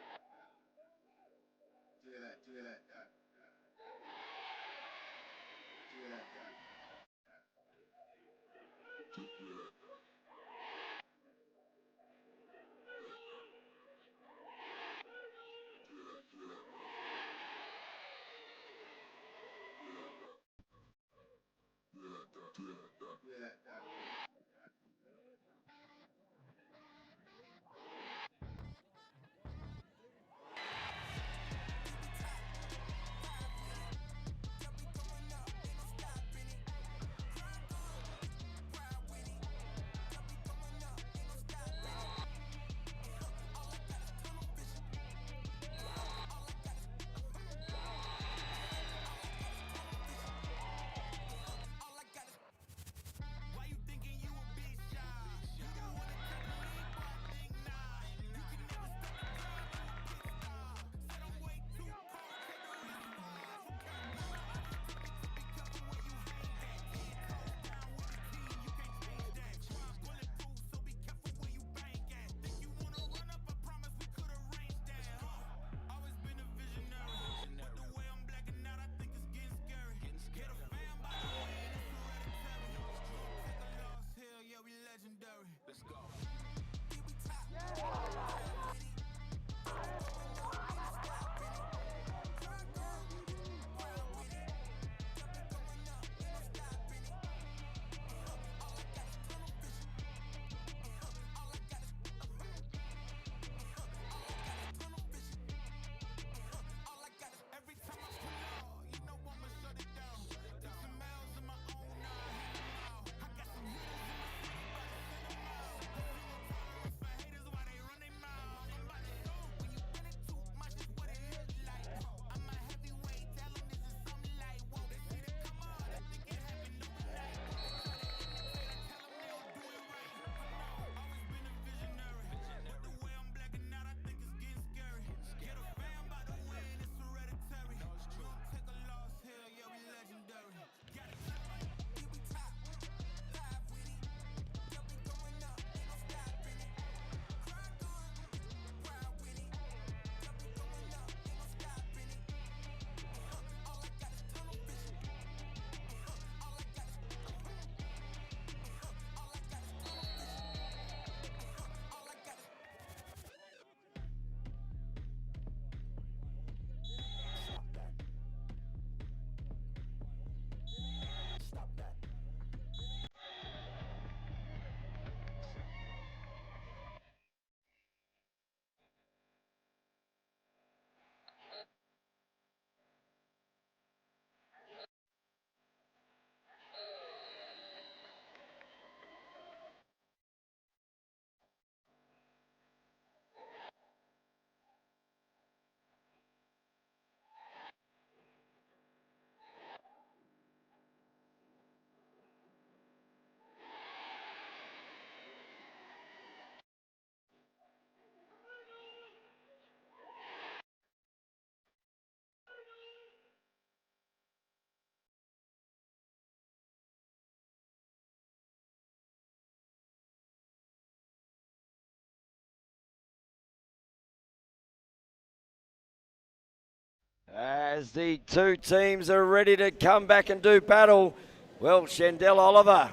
As the two teams are ready to come back and do battle, well, Shendelle, Oliver,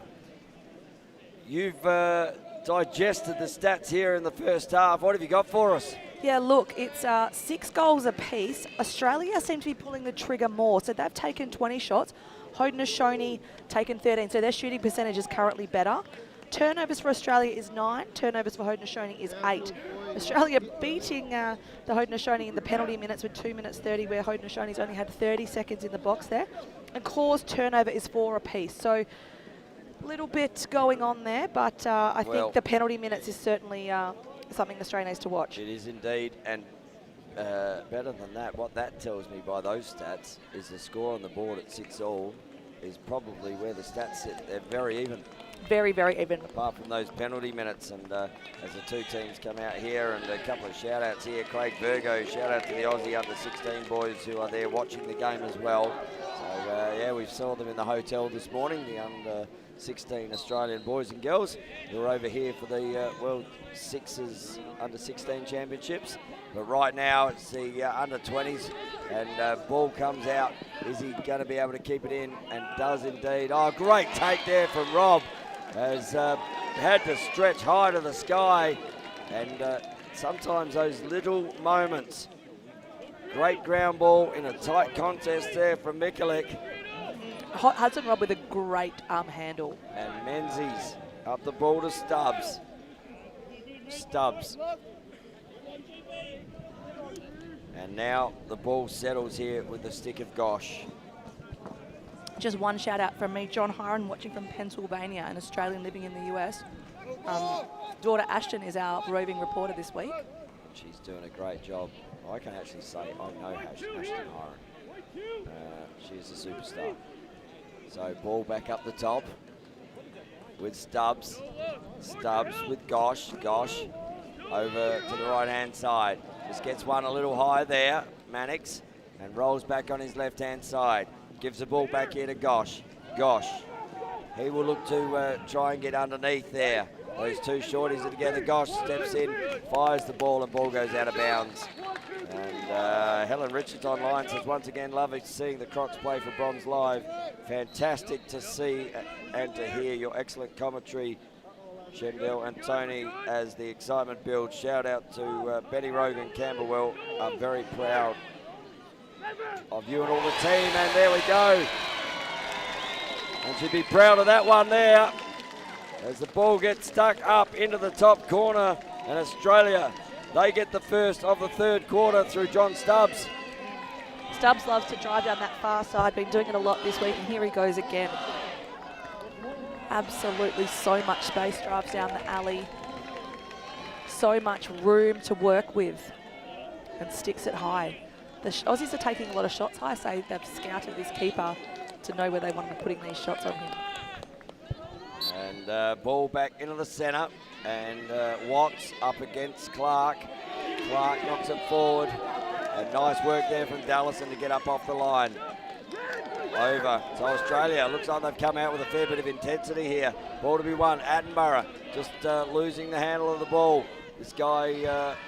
you've digested the stats here in the first half. What have you got for us? Yeah, look, it's 6 goals apiece. Australia seem to be pulling the trigger more, so they've taken 20 shots. Haudenosaunee taken 13, so their shooting percentage is currently better. Turnovers for Australia is 9, turnovers for Haudenosaunee is 8. Australia beating the Haudenosaunee in the penalty minutes with 2 minutes 30, where Haudenosaunee's only had 30 seconds in the box there. And Caused turnover is 4 apiece. So a little bit going on there, but I think the penalty minutes is certainly something Australia needs to watch. It is indeed, and better than that, what that tells me by those stats is the score on the board at 6-all is probably where the stats sit. They're very even. Very, very even. Apart from those penalty minutes, and as the two teams come out here, and a couple of shout-outs here. Craig Virgo, shout-out to the Aussie under-16 boys who are there watching the game as well. So yeah, we saw them in the hotel this morning, the under-16 Australian boys and girls who are over here for the World Sixes under-16 championships. But right now it's the under-20s, and ball comes out. Is he going to be able to keep it in? And does indeed. Oh, great take there from Rob. Has had to stretch high to the sky, and sometimes those little moments. Great ground ball in a tight contest there from Mikulik. Hudson Rob with a great handle. And Menzies up the ball to Stubbs. Stubbs. And now the ball settles here with the stick of Gosh. Just one shout out from me, John Hiron, watching from Pennsylvania, an Australian living in the US. Daughter Ashton is our roving reporter this week. She's doing a great job. I can actually say I know Ashton Hiron. She's a superstar. So ball back up the top with Stubbs. Stubbs with Gosh. Gosh over to the right-hand side. Just gets one a little high there, Mannix, and rolls back on his left-hand side. Gives the ball back here to Gosh. Gosh. He will look to try and get underneath there. Those two shorties are together. Gosh steps in, fires the ball, and ball goes out of bounds. And Helen Richards online says, once again, loving seeing the Crocs play for Bronze Live. Fantastic to see and to hear your excellent commentary, Shendelle and Tony, as the excitement builds. Shout out to Betty Rogan, Camberwell. I'm very proud of you and all the team, and there we go. And she'd be proud of that one there, as the ball gets stuck up into the top corner, and Australia, they get the first of the third quarter through John Stubbs. Stubbs loves to drive down that far side, been doing it a lot this week, and here he goes again. Absolutely so much space, drives down the alley. So much room to work with, and sticks it high. The Aussies are taking a lot of shots high. I say they've scouted this keeper to know where they want to be putting these shots on him. And ball back into the centre, and Watts up against Clark. Clark knocks it forward, and nice work there from Dallison to get up off the line. Over to Australia. Looks like they've come out with a fair bit of intensity here. Ball to be won. Attenborough just losing the handle of the ball. This guy,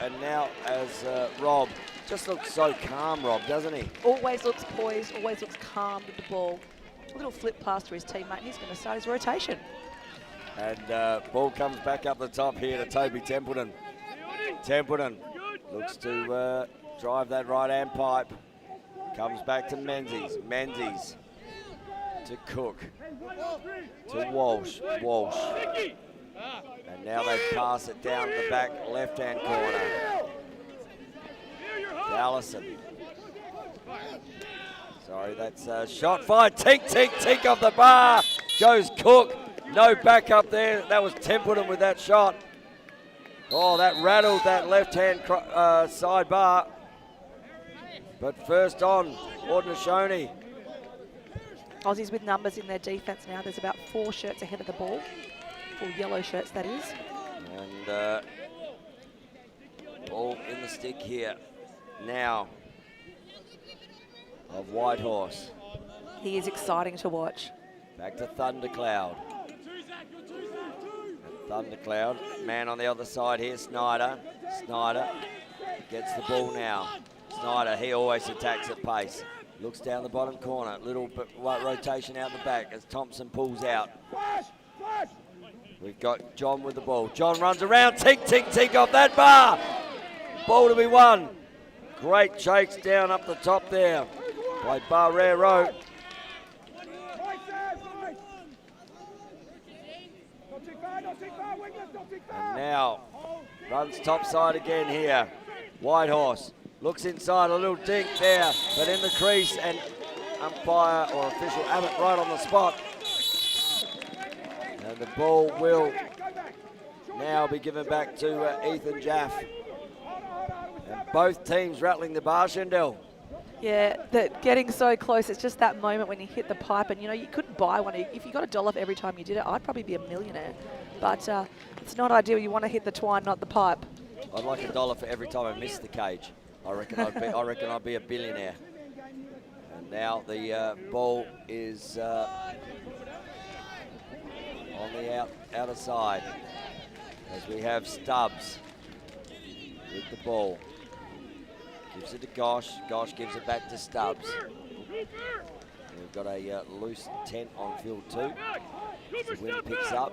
and now as Rob, just looks so calm, Rob, doesn't he? Always looks poised, always looks calm with the ball. A little flip pass to his teammate, and he's going to start his rotation. And ball comes back up the top here to Toby Templeton. Templeton looks to drive that right-hand pipe. Comes back to Menzies. Menzies to Cook. To Walsh. Walsh. And now they pass it down the back left-hand corner. Allison. Sorry, that's a shot fired. Tink, tink, tink off the bar. Goes Cook. No backup there. That was Templeton with that shot. Oh, that rattled that left-hand side bar. But first on, Haudenosaunee. Aussies with numbers in their defence now. There's about 4 shirts ahead of the ball. 4 yellow shirts, that is. And ball in the stick here now of Whitehorse. He is exciting to watch. Back to Thundercloud. Thundercloud, man on the other side here, Snyder. Snyder gets the ball now. Snyder, he always attacks at pace. Looks down the bottom corner, little bit rotation out the back as Thompson pulls out. We've got John with the ball. John runs around, tink, tink, tink off that bar. Ball to be won. Great chase down up the top there by Barrero. And now runs topside again here. Whitehorse looks inside, a little dink there, but in the crease, and umpire or official Abbott right on the spot. And the ball will now be given back to Ethan Jaff. And both teams rattling the bar, Shendelle. Yeah, getting so close. It's just that moment when you hit the pipe, and you know you couldn't buy one. If you got $1 for every time you did it, I'd probably be a millionaire. But it's not ideal. You want to hit the twine, not the pipe. I'd like $1 for every time I miss the cage. I reckon I'd be a billionaire. And now the ball is on the outer side as we have Stubbs with the ball. Gives it to Gosh. Gosh gives it back to Stubbs. We've got a loose 10 on field 2. The wind picks up.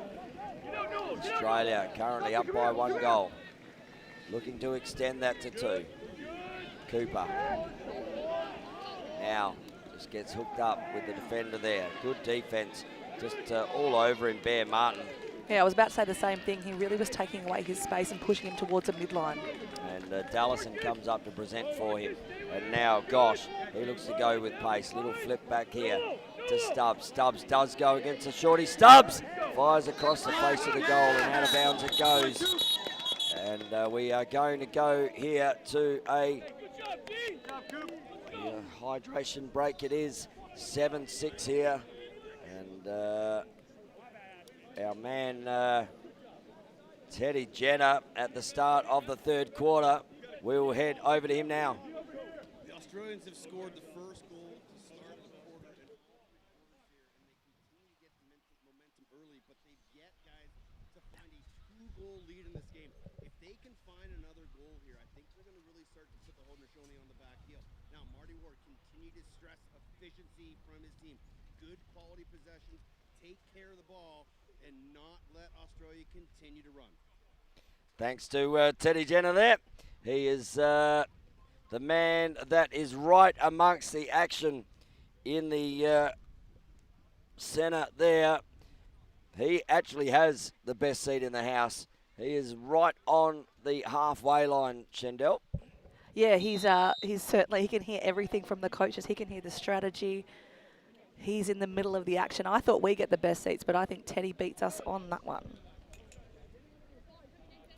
Australia currently up by 1 goal. Looking to extend that to 2. Cooper. Now just gets hooked up with the defender there. Good defense. Just all over him, Bear Martin. Yeah, I was about to say the same thing. He really was taking away his space and pushing him towards the midline. And Dallison comes up to present for him. And now Gosh, he looks to go with pace. Little flip back here to Stubbs. Stubbs does go against the shorty. Stubbs fires across the face of the goal and out of bounds it goes. And we are going to go here to a hydration break. It is 7-6 here. And our man Teddy Jenner at the start of the 3rd quarter. We will head over to him now. The Australians have scored the first goal to start the quarter and they continue to get momentum early, but they've yet, guys, to find a 2-goal lead in this game. If they can find another goal here, I think they're going to really start to put the Haudenosaunee on the back heel. Now, Marty Ward continue to stress efficiency from his team. Good quality possessions, take care of the ball, and not let Australia continue to run. Thanks to Teddy Jenner there. He is the man that is right amongst the action in the centre there. He actually has the best seat in the house. He is right on the halfway line, Shendelle. Yeah, he's certainly, he can hear everything from the coaches. He can hear the strategy. He's in the middle of the action. I thought we get the best seats, but I think Teddy beats us on that one.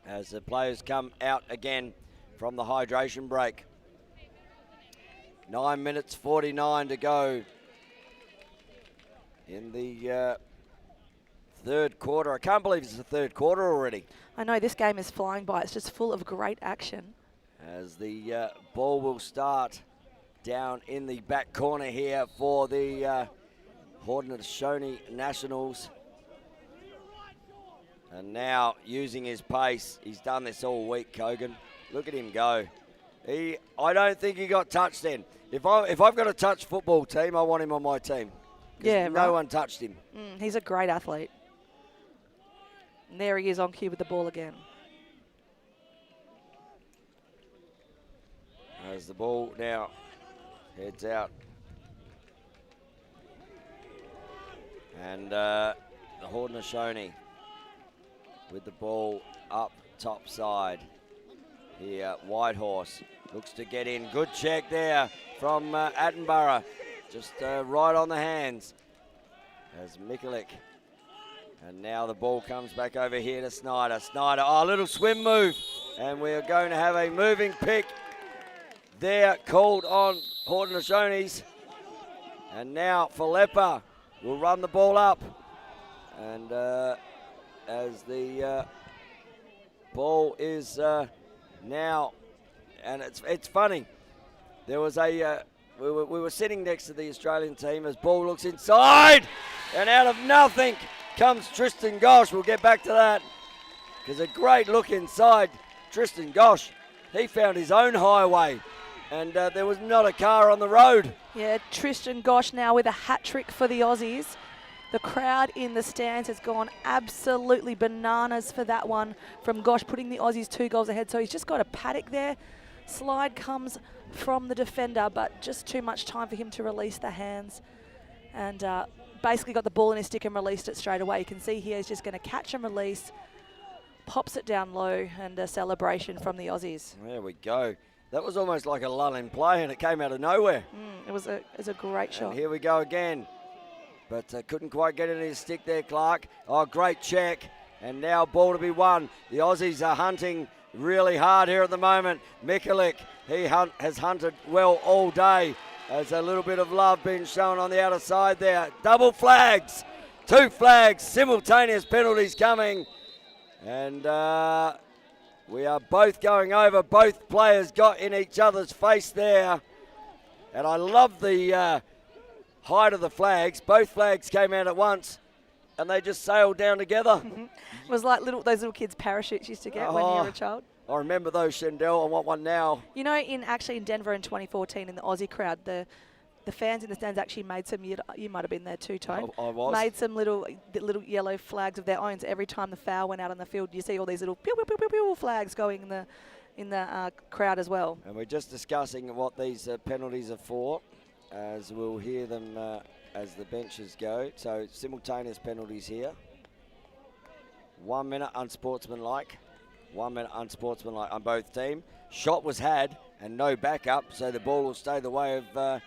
As the players come out again from the hydration break. 9 minutes 49 to go in the 3rd quarter. I can't believe it's the 3rd quarter already. I know, this game is flying by. It's just full of great action. As the ball will start down in the back corner here for the Haudenosaunee Nationals. And now using his pace, he's done this all week, Kogan. Look at him go. I don't think he got touched then. If I've got a touch football team, I want him on my team. Yeah, no one touched him. He's a great athlete. And there he is on cue with the ball again. As the ball now heads out. And the Haudenosaunee with the ball up top side. Here, Whitehorse looks to get in. Good check there from Attenborough. Just right on the hands as Mikulik. And now the ball comes back over here to Snyder. Snyder, a little swim move. And we are going to have a moving pick there called on Haudenosaunee's. And now Falepa will run the ball up. And as the ball is now, and it's funny, there was a, we were sitting next to the Australian team as ball looks inside, and out of nothing comes Tristan Gosh. We'll get back to that, because a great look inside. Tristan Gosh, he found his own highway, and there was not a car on the road. Yeah, Tristan Gosh now with a hat trick for the Aussies. The crowd in the stands has gone absolutely bananas for that one from Gosh, putting the Aussies 2 goals ahead. So he's just got a paddock there. Slide comes from the defender, but just too much time for him to release the hands. And basically got the ball in his stick and released it straight away. You can see here he's just going to catch and release, pops it down low, and a celebration from the Aussies. There we go. That was almost like a lull in play, and it came out of nowhere. It was a great shot. And here we go again. But couldn't quite get it in his stick there, Clark. Oh, great check. And now ball to be won. The Aussies are hunting really hard here at the moment. Mikulik, he has hunted well all day. There's a little bit of love being shown on the outer side there. Double flags. 2 flags. Simultaneous penalties coming. And we are both going over. Both players got in each other's face there. And I love the height of the flags. Both flags came out at once, and they just sailed down together. It was like those little kids' parachutes used to get when you were a child. I remember those, Shendelle. I want one now. You know, in Denver in 2014, in the Aussie crowd, the fans in the stands actually made some. You might have been there too, Tone. I was. Made some little yellow flags of their own. So every time the foul went out on the field, you see all these little pew, pew, pew, pew, pew flags going in the crowd as well. And we're just discussing what these penalties are for, as we'll hear them as the benches go. So simultaneous penalties here. 1 minute unsportsmanlike. 1 minute unsportsmanlike on both teams. Shot was had and no backup, so the ball will stay the way of the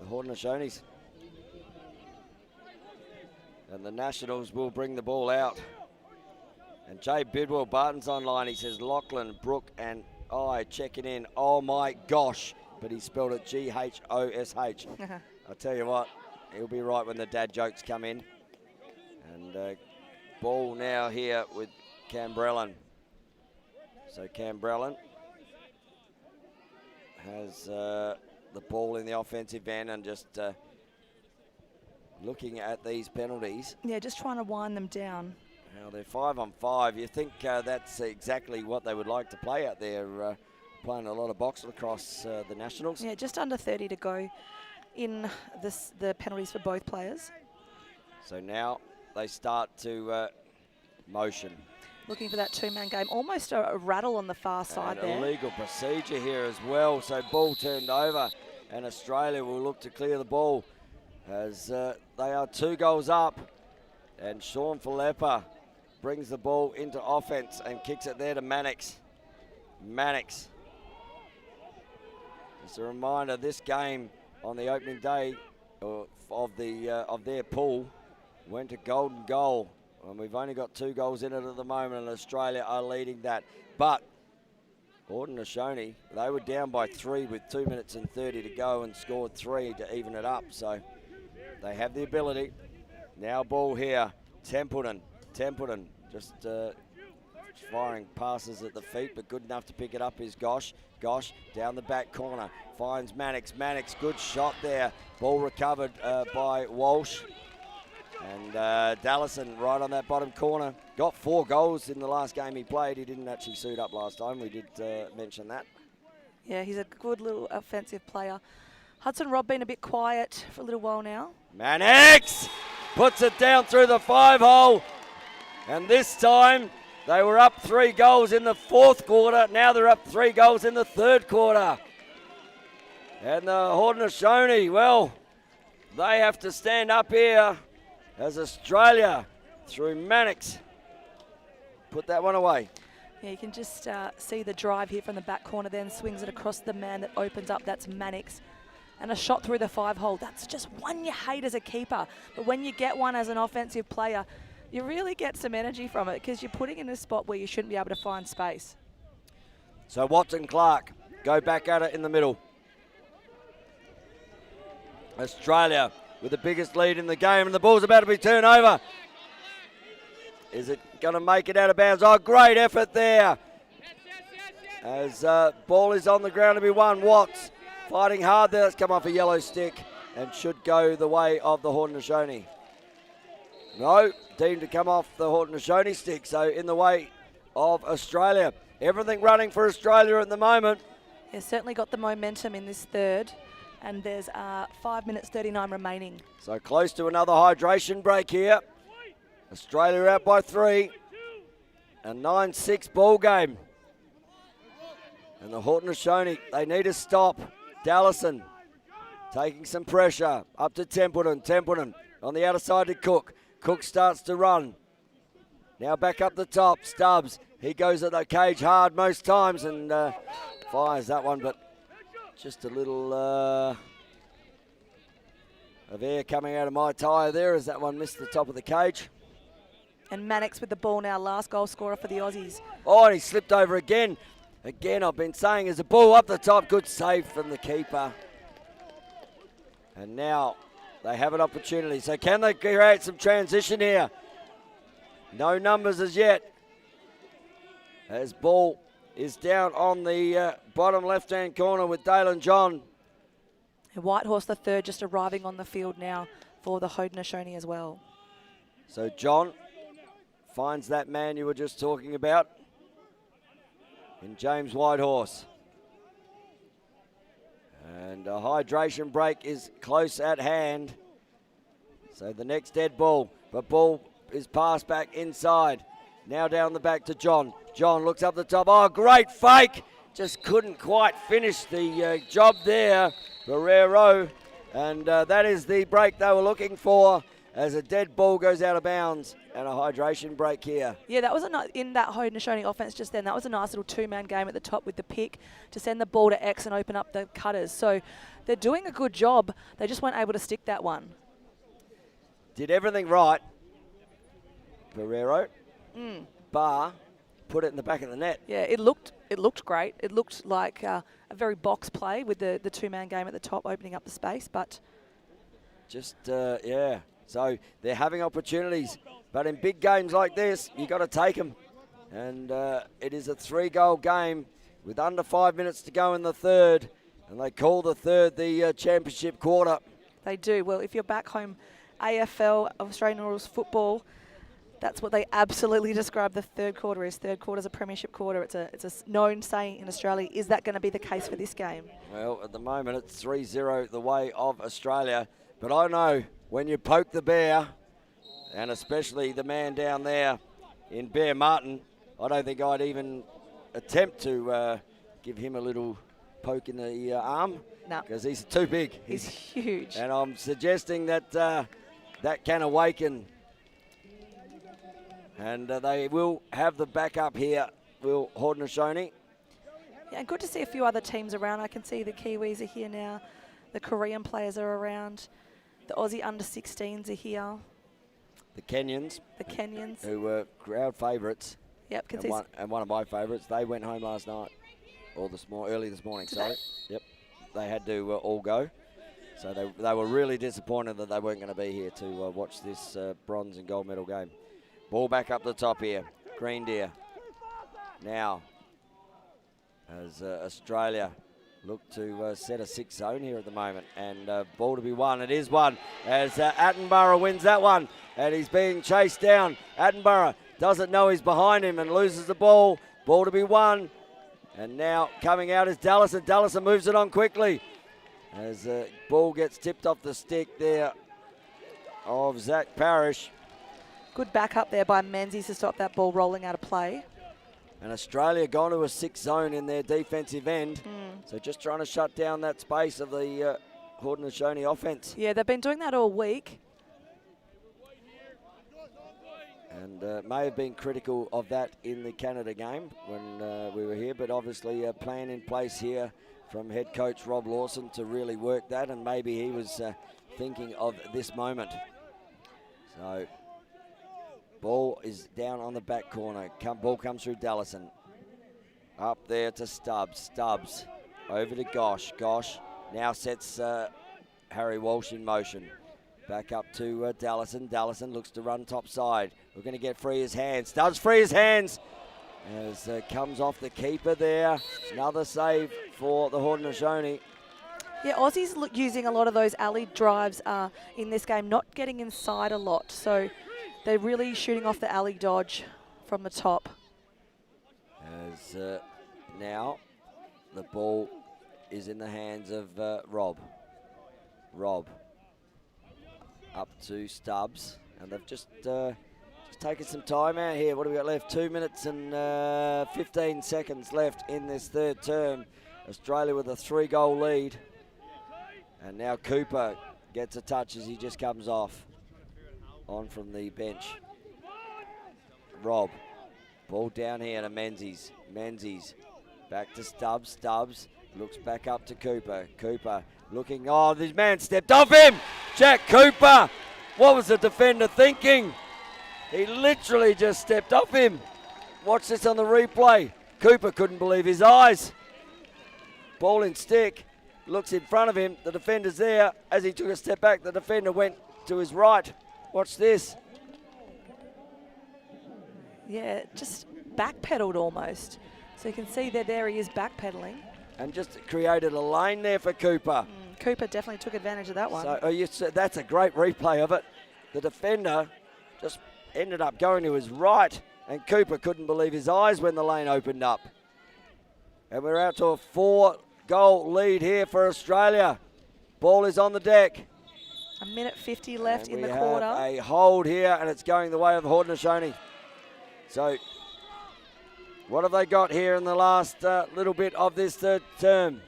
Haudenosaunees. And the Nationals will bring the ball out. And Jay Bidwell, Barton's online. He says Lachlan, Brooke and I checking in. Oh my gosh, but he spelled it Ghosh. I'll tell you what, he'll be right when the dad jokes come in. And ball now here with Cambrellan. So Cambrellan has the ball in the offensive end and just looking at these penalties. Yeah, just trying to wind them down. Now they're 5 on 5. You think that's exactly what they would like to play out there, playing a lot of box across the Nationals. Yeah, just under 30 to go in the penalties for both players. So now they start to motion. Looking for that two-man game. Almost a rattle on the far side there. Illegal procedure here as well. So ball turned over, and Australia will look to clear the ball as they are 2 goals up. And Sean Falepa brings the ball into offense and kicks it there to Mannix. Mannix. Just a reminder, this game on the opening day of their pool went to golden goal. And we've only got 2 goals in it at the moment, and Australia are leading that. But Haudenosaunee, they were down by 3 with 2 minutes and 30 to go and scored 3 to even it up. So they have the ability. Now ball here, Templeton just firing passes at the feet, but good enough to pick it up is Ghosh. Ghosh down the back corner, finds Mannix. Mannix, good shot there. Ball recovered by Walsh. And Dallison right on that bottom corner. Got 4 goals in the last game he played. He didn't actually suit up last time. We did mention that. Yeah, he's a good little offensive player. Hudson Robb been a bit quiet for a little while now. Mannix puts it down through the 5-hole. And this time they were up 3 goals in the 4th quarter. Now they're up 3 goals in the 3rd quarter. And the Haudenosaunee, well, they have to stand up here as Australia, through Mannix, put that one away. Yeah, you can just see the drive here from the back corner, then swings it across the man that opens up. That's Mannix. And a shot through the 5-hole. That's just one you hate as a keeper. But when you get one as an offensive player, you really get some energy from it because you're putting in a spot where you shouldn't be able to find space. So Watson Clark go back at it in the middle. Australia with the biggest lead in the game, and the ball's about to be turned over. Is it going to make it out of bounds? Oh, great effort there. As ball is on the ground to be won. Watts fighting hard there. That's come off a yellow stick and should go the way of the Haudenosaunee. No, deemed to come off the Haudenosaunee stick, so in the way of Australia. Everything running for Australia at the moment. Yeah, certainly got the momentum in this third. And there's 5 minutes 39 remaining. So close to another hydration break here. Australia out by 3. A 9-6 ball game. And the Haudenosaunee, they need to stop. Dallison taking some pressure. Up to Templeton. Templeton on the outer side to Cook. Cook starts to run. Now back up the top. Stubbs. He goes at the cage hard most times and fires that one, but just a little of air coming out of my tyre there as that one missed the top of the cage. And Mannix with the ball now, last goal scorer for the Aussies. Oh, and he slipped over again. Again, I've been saying, there's a ball up the top. Good save from the keeper. And now they have an opportunity. So can they create some transition here? No numbers as yet. As ball is down on the bottom left-hand corner with Dalen John. And Whitehorse the third just arriving on the field now for the Haudenosaunee as well. So John finds that man you were just talking about in James Whitehorse. And a hydration break is close at hand. So the next dead ball, but ball is passed back inside. Now down the back to John. John looks up the top. Oh, great fake. Just couldn't quite finish the job there, Barrero. And that is the break they were looking for as a dead ball goes out of bounds and a hydration break here. Yeah, that was in that Haudenosaunee offense just then. That was a nice little two-man game at the top with the pick to send the ball to X and open up the cutters. So they're doing a good job. They just weren't able to stick that one. Did everything right, Barrero, bar put it in the back of the net. Yeah, it looked great. It looked like a very box play with the two-man game at the top opening up the space, but just, yeah. So they're having opportunities, but in big games like this, you got to take them. And it is a 3-goal game with under 5 minutes to go in the third, and they call the third the championship quarter. they do. Well, if you're back home, AFL, Australian Rules Football, that's what they absolutely describe the third quarter is. Third quarter is a premiership quarter. It's a known saying in Australia. Is that going to be the case for this game? Well, at the moment, it's 3-0 the way of Australia. But I know when you poke the bear, and especially the man down there in Bear Martin, I don't think I'd even attempt to give him a little poke in the arm. No. Because he's too big. He's huge. And I'm suggesting that that can awaken. And they will have the backup here, will Haudenosaunee. Yeah, and good to see a few other teams around. I can see the Kiwis are here now. The Korean players are around. The Aussie under-16s are here. The Kenyans. The Kenyans. Who were crowd favourites. Yep, can and see. One of my favourites. They went home last night, or early this morning. Today? Sorry. Yep, they had to all go. So they were really disappointed that they weren't going to be here to watch this bronze and gold medal game. Ball back up the top here. Green Deer. Now, as Australia look to set a 6 zone here at the moment. And ball to be won. It is won as Attenborough wins that one. And he's being chased down. Attenborough doesn't know he's behind him and loses the ball. Ball to be won. And now coming out is Dallison. Dallison moves it on quickly as the ball gets tipped off the stick there of Zach Parrish. Good backup there by Menzies to stop that ball rolling out of play. And Australia gone to a 6 zone in their defensive end. So just trying to shut down that space of the Haudenosaunee offense. Yeah, they've been doing that all week. And may have been critical of that in the Canada game when we were here, but obviously a plan in place here from head coach Rob Lawson to really work that, and maybe he was thinking of this moment. So ball is down on the back corner. Ball comes through Dallison. Up there to Stubbs. Stubbs over to Gosh. Gosh now sets Harry Walsh in motion. Back up to Dallison. Dallison looks to run top side. We're going to get free his hands. Stubbs free his hands. As comes off the keeper there. Another save for the Haudenosaunee. Yeah, Aussies using a lot of those alley drives in this game, not getting inside a lot. So they're really shooting off the alley dodge from the top. As now the ball is in the hands of Rob. Rob up to Stubbs, and they've just taken some time out here. What do we got left? 2 minutes and 15 seconds left in this third term. Australia with a 3-goal lead. And now Cooper gets a touch as he just comes off. On from the bench. Rob. Ball down here to Menzies. Menzies back to Stubbs. Stubbs looks back up to Cooper. Cooper looking. Oh, this man stepped off him. Jack Cooper. What was the defender thinking? He literally just stepped off him. Watch this on the replay. Cooper couldn't believe his eyes. Ball in stick. Looks in front of him. The defender's there. As he took a step back, the defender went to his right. Watch this. Yeah, just backpedaled almost. So you can see that there he is backpedaling. And just created a lane there for Cooper. Cooper definitely took advantage of that one. So that's a great replay of it. The defender just ended up going to his right, and Cooper couldn't believe his eyes when the lane opened up. And we're out to a 4-goal lead here for Australia. Ball is on the deck. A minute 50 left And in the we quarter. have a hold here, and it's going the way of Haudenosaunee. So what have they got here in the last little bit of this third term?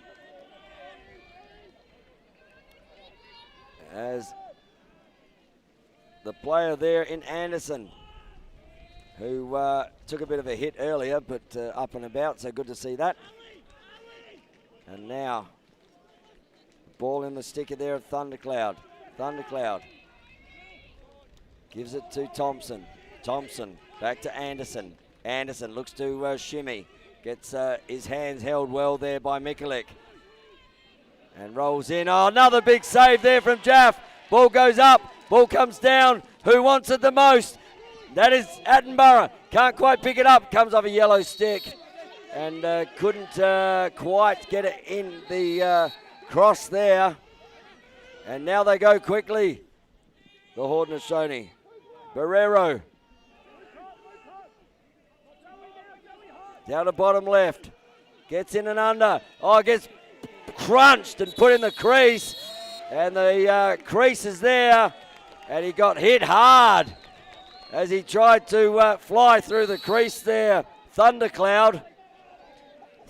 As the player there in Anderson, who took a bit of a hit earlier, but up and about, so good to see that. And now, ball in the sticker there of Thundercloud. Thundercloud gives it to Thompson. Thompson back to Anderson. Anderson looks to shimmy. Gets his hands held well there by Mikulik. And rolls in. Oh, another big save there from Jaff. Ball goes up. Ball comes down. Who wants it the most? That is Attenborough. Can't quite pick it up. Comes off a yellow stick. And couldn't quite get it in the cross there. And now they go quickly. The Haudenosaunee. Barrero. Down the bottom left. Gets in and under. Oh, gets crunched and put in the crease. And the crease is there. And he got hit hard as he tried to fly through the crease there. Thundercloud.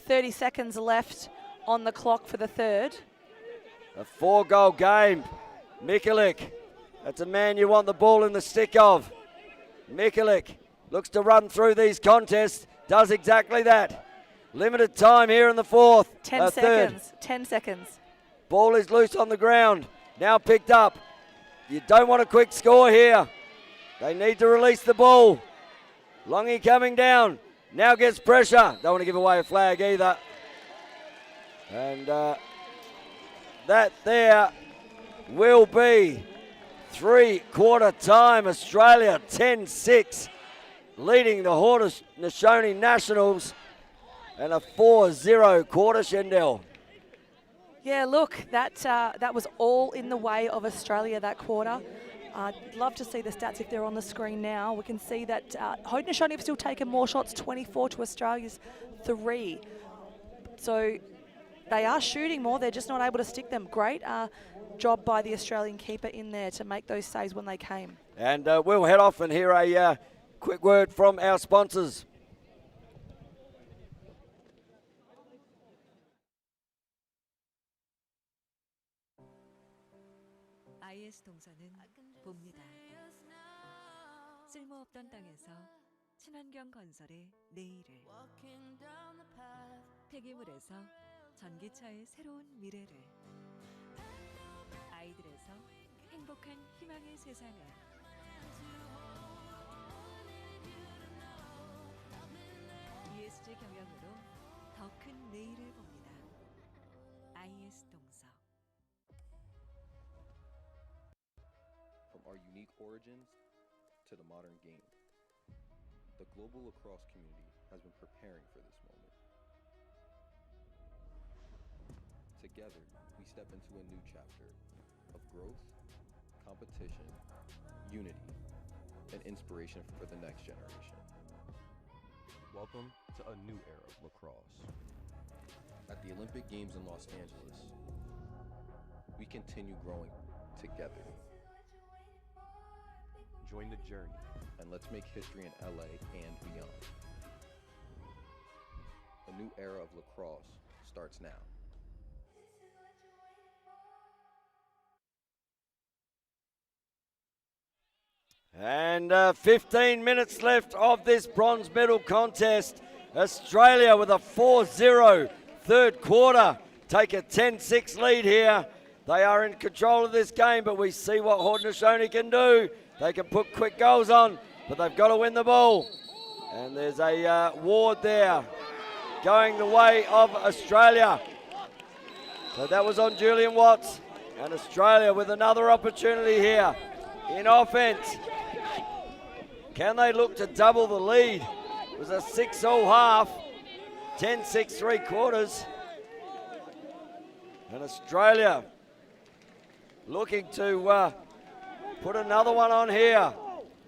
30 seconds left on the clock for the third. A 4-goal game. Mikulik. That's a man you want the ball in the stick of. Mikulik looks to run through these contests. Does exactly that. Limited time here in the fourth. 10 seconds. Third. 10 seconds. Ball is loose on the ground. Now picked up. You don't want a quick score here. They need to release the ball. Longy coming down. Now gets pressure. Don't want to give away a flag either. And that there will be 3/4 time. Australia 10-6. Leading the Haudenosaunee Nationals. And a 4-0 quarter, Shendelle. Yeah, look, that was all in the way of Australia that quarter. I'd love to see the stats if they're on the screen now. We can see that Haudenosaunee have still taken more shots, 24 to Australia's 3. So they are shooting more, they're just not able to stick them. Great job by the Australian keeper in there to make those saves when they came. And we'll head off and hear a quick word from our sponsors. IS 동서는 봅니다. 쓸모없던 땅에서 친환경 건설의 내일을, 폐기물에서 전기차의 새로운 미래를, 아이들에서 행복한 희망의 세상을. ESG 경영으로 더 큰 내일을 봅니다. IS 동서. From our unique origins to the modern game, the global lacrosse community has been preparing for this moment. Together, we step into a new chapter of growth, competition, unity, and inspiration for the next generation. Welcome to a new era of lacrosse. At the Olympic Games in Los Angeles, we continue growing together. Join the journey and let's make history in LA and beyond. A new era of lacrosse starts now. And 15 minutes left of this bronze medal contest. Australia with a 4-0 third quarter. Take a 10-6 lead here. They are in control of this game, but we see what Haudenosaunee can do. They can put quick goals on, but they've got to win the ball. And there's a Ward there going the way of Australia. So that was on Julian Watts. And Australia with another opportunity here in offense. Can they look to double the lead? It was a 6-all half, 10-6 3/4. And Australia looking to put another one on here.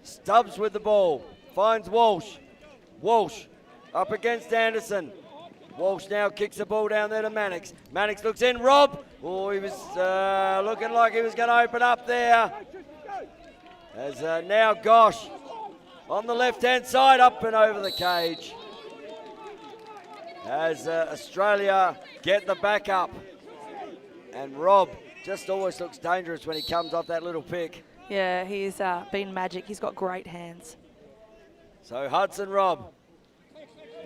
Stubbs with the ball, finds Walsh. Walsh up against Anderson. Walsh now kicks the ball down there to Mannix. Mannix looks in, Rob. Oh, he was looking like he was going to open up there. As now Gosh on the left-hand side, up and over the cage. As Australia get the back up. And Rob just always looks dangerous when he comes off that little pick. Yeah, he's been magic. He's got great hands. So Hudson Rob.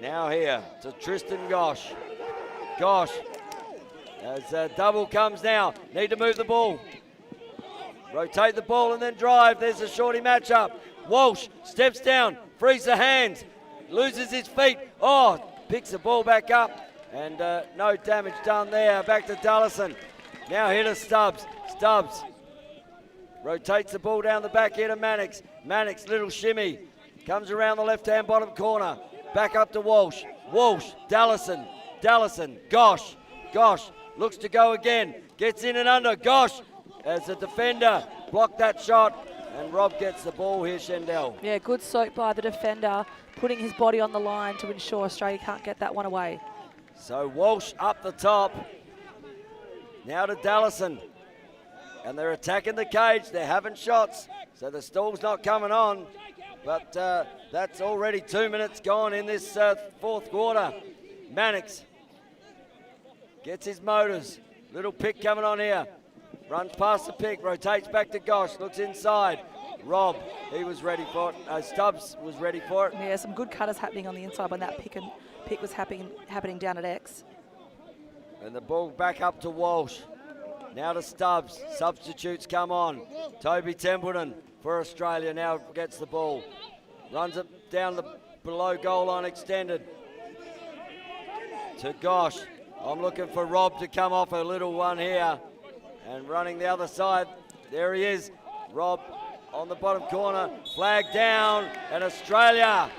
Now here to Tristan Gosh. Gosh, as double comes now. Need to move the ball. Rotate the ball and then drive. There's a shorty matchup. Walsh steps down, frees the hands, loses his feet. Oh, picks the ball back up. And no damage done there. Back to Dullison. Now here to Stubbs. Stubbs rotates the ball down the back here to Mannix. Mannix, little shimmy. Comes around the left-hand bottom corner. Back up to Walsh. Walsh, Dullison. Dullison, Gosh. Gosh looks to go again. Gets in and under. Gosh, as a defender, blocked that shot. And Rob gets the ball here, Shendelle. Yeah, good soak by the defender, putting his body on the line to ensure Australia can't get that one away. So Walsh up the top. Now to Dullison. And they're attacking the cage. They're having shots. So the stall's not coming on. But that's already 2 minutes gone in this fourth quarter. Mannix gets his motors. Little pick coming on here. Runs past the pick, rotates back to Gosh, looks inside. Rob, he was ready for it. Stubbs was ready for it. Yeah, some good cutters happening on the inside when that pick was happening down at X. And the ball back up to Walsh. Now to Stubbs. Substitutes come on. Toby Templeton for Australia now gets the ball. Runs it down the below goal line extended. To Gosh. I'm looking for Rob to come off a little one here. And running the other side. There he is. Rob on the bottom corner. Flag down. And Australia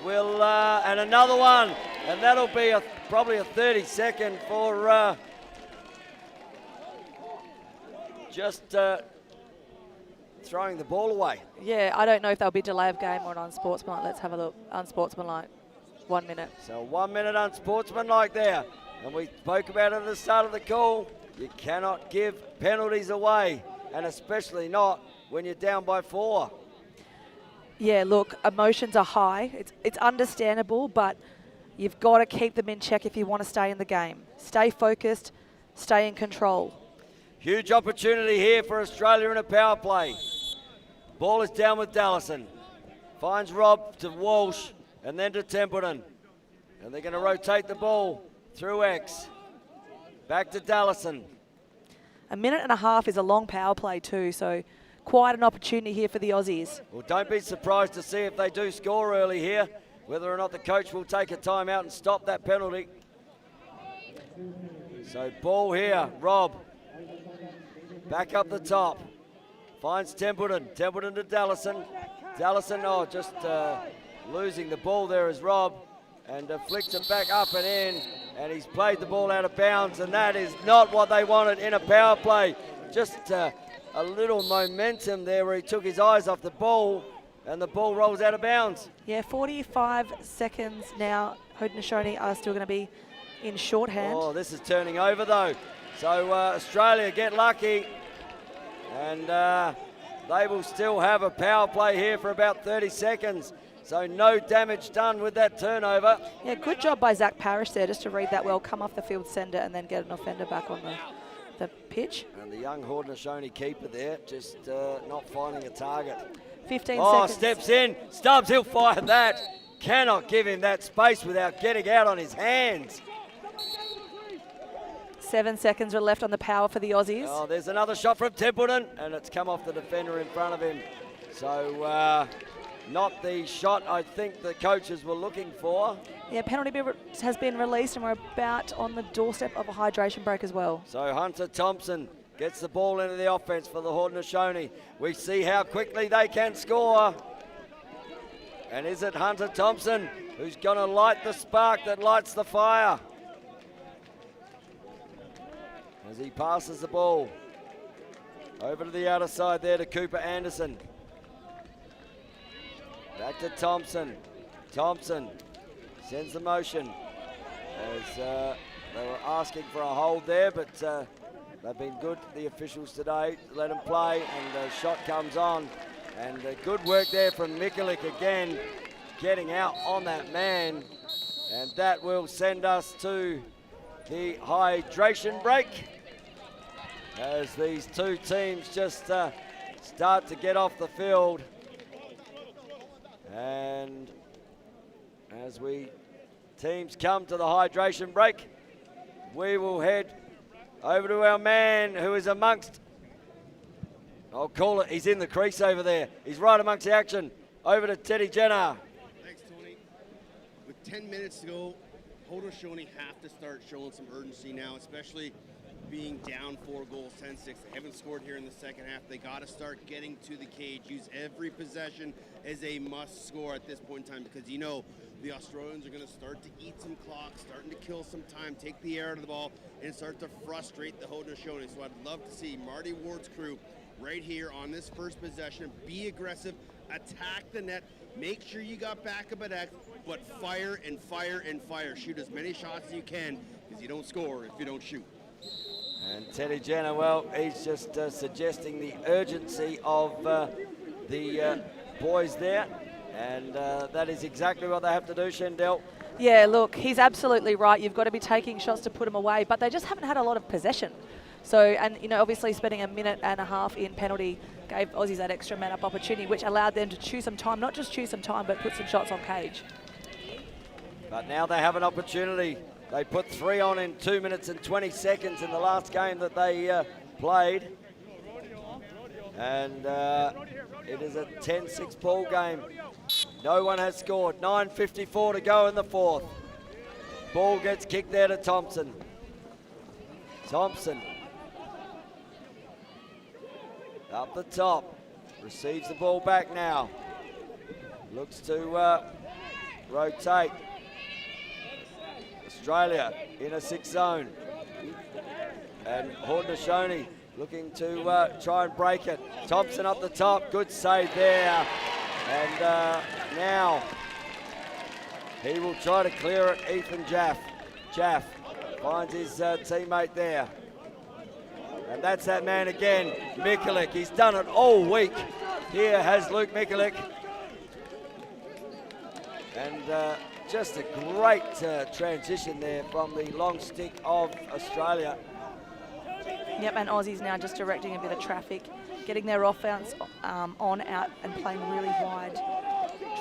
will, and another one. And that'll be probably a 30-second for just throwing the ball away. Yeah, I don't know if there'll be delay of game or an unsportsmanlike. Let's have a look. Unsportsmanlike. 1 minute. So 1 minute unsportsmanlike there. And we spoke about it at the start of the call. You cannot give penalties away, and especially not when you're down by 4. Yeah, look, emotions are high. It's understandable, but you've got to keep them in check if you want to stay in the game. Stay focused, stay in control. Huge opportunity here for Australia in a power play. Ball is down with Dullison. Finds Rob to Walsh and then to Templeton. And they're going to rotate the ball through X. Back to Dullison. A minute and a half is a long power play too, so quite an opportunity here for the Aussies. Well, don't be surprised to see if they do score early here, whether or not the coach will take a timeout and stop that penalty. So ball here, Rob. Back up the top. Finds Templeton. Templeton to Dullison. Dullison, just losing the ball there is Rob. And flicks it back up and in. And he's played the ball out of bounds. And that is not what they wanted in a power play. Just a little momentum there where he took his eyes off the ball. And the ball rolls out of bounds. Yeah, 45 seconds now. Haudenosaunee are still going to be in shorthand. Oh, this is turning over though. So Australia get lucky. And they will still have a power play here for about 30 seconds. So no damage done with that turnover. Yeah, good job by Zach Parrish there just to read that well, come off the field, send it, and then get an offender back on the pitch. And the young Haudenosaunee keeper there just not finding a target. 15 seconds. seconds. Steps in. Stubbs, he'll fire that. Cannot give him that space without getting out on his hands. 7 seconds are left on the power for the Aussies. Oh, there's another shot from Templeton, and it's come off the defender in front of him. So not the shot I think the coaches were looking for. Yeah, penalty has been released, and we're about on the doorstep of a hydration break as well. So Hunter Thompson gets the ball into the offense for the Haudenosaunee. We see how quickly they can score. And is it Hunter Thompson who's going to light the spark that lights the fire? As he passes the ball. Over to the outer side there to Cooper Anderson. Back to Thompson. Thompson sends the motion as they were asking for a hold there, but they've been good, the officials today. Let them play, and the shot comes on. And good work there from Mikulik again, getting out on that man. And that will send us to the hydration break as these two teams just start to get off the field. And as teams come to the hydration break, we will head over to our man who is amongst, I'll call it, he's in the crease over there. He's right amongst the action. Over to Teddy Jenner. Thanks, Tony. With 10 minutes to go, Haudenosaunee have to start showing some urgency now, especially being down 4 goals, 10-6. They haven't scored here in the second half. They got to start getting to the cage. Use every possession as a must score at this point in time, because you know the Australians are going to start to eat some clock, starting to kill some time, take the air out of the ball, and start to frustrate the Haudenosaunee. So I'd love to see Marty Ward's crew right here on this first possession be aggressive, attack the net, make sure you got backup at X, but fire and fire and fire. Shoot as many shots as you can, because you don't score if you don't shoot. And Teddy Jenner, well, he's just suggesting the urgency of the boys there. And that is exactly what they have to do, Shendelle. Yeah, look, he's absolutely right. You've got to be taking shots to put them away, but they just haven't had a lot of possession. So, and you know, obviously spending a minute and a half in penalty gave Aussies that extra man-up opportunity, which allowed them to chew some time, not just chew some time, but put some shots on cage. But now they have an opportunity. They put 3 on in 2 minutes and 20 seconds in the last game that they played. And it is a 10-6 ball game. No one has scored. 9:54 to go in the fourth. Ball gets kicked there to Thompson. Thompson up the top. Receives the ball back now. Looks to rotate. Australia in a 6 zone. And Haudenosaunee looking to try and break it. Thompson up the top. Good save there. And now he will try to clear it. Ethan Jaff. Jaff finds his teammate there. And that's that man again, Mikulik. He's done it all week. Here has Luke Mikulik. And just a great transition there from the long stick of Australia. Yep, and Aussies now just directing a bit of traffic, getting their offense on, out, and playing really wide,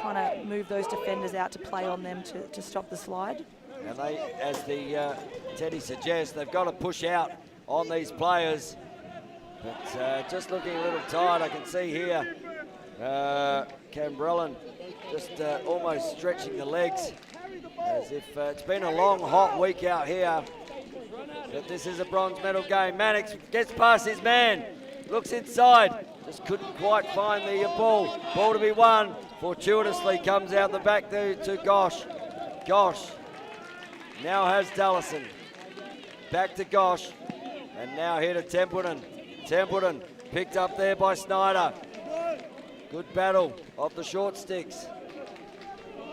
trying to move those defenders out to play on them to stop the slide. And they, as the Teddy suggests, they've got to push out on these players. But just looking a little tired, I can see here. Cambrellan just almost stretching the legs, as if it's been a long, hot week out here. But this is a bronze medal game. Mannix gets past his man, looks inside, just couldn't quite find the ball. Ball to be won, fortuitously comes out the back to Gosh. Gosh now has Dallison. Back to Gosh, and now here to Templeton. Templeton picked up there by Snyder. Good battle of the short sticks.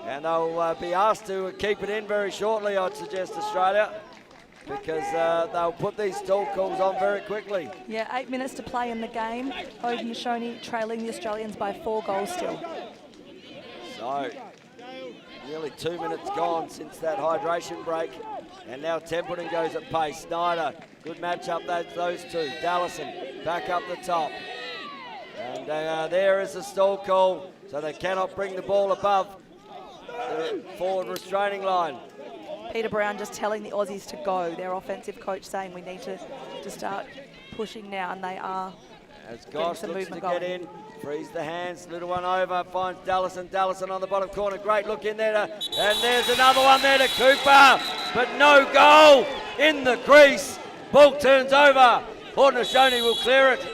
And they'll be asked to keep it in very shortly, I'd suggest, Australia, because they'll put these stall calls on very quickly. Yeah, 8 minutes to play in the game. Haudenosaunee trailing the Australians by 4 goals still. So, nearly 2 minutes gone since that hydration break. And now Templeton goes at pace. Snyder, good matchup, those two. Dallison back up the top. And there is the stall call, so they cannot bring the ball above the forward restraining line. Peter Brown just telling the Aussies to go. Their offensive coach saying we need to start pushing now, and they are. As Gosh looks to get in, frees the hands, little one over, finds Dallison. Dallison on the bottom corner, great look in there, and there's another one there to Cooper, but no goal in the crease. Ball turns over. Haudenosaunee will clear it.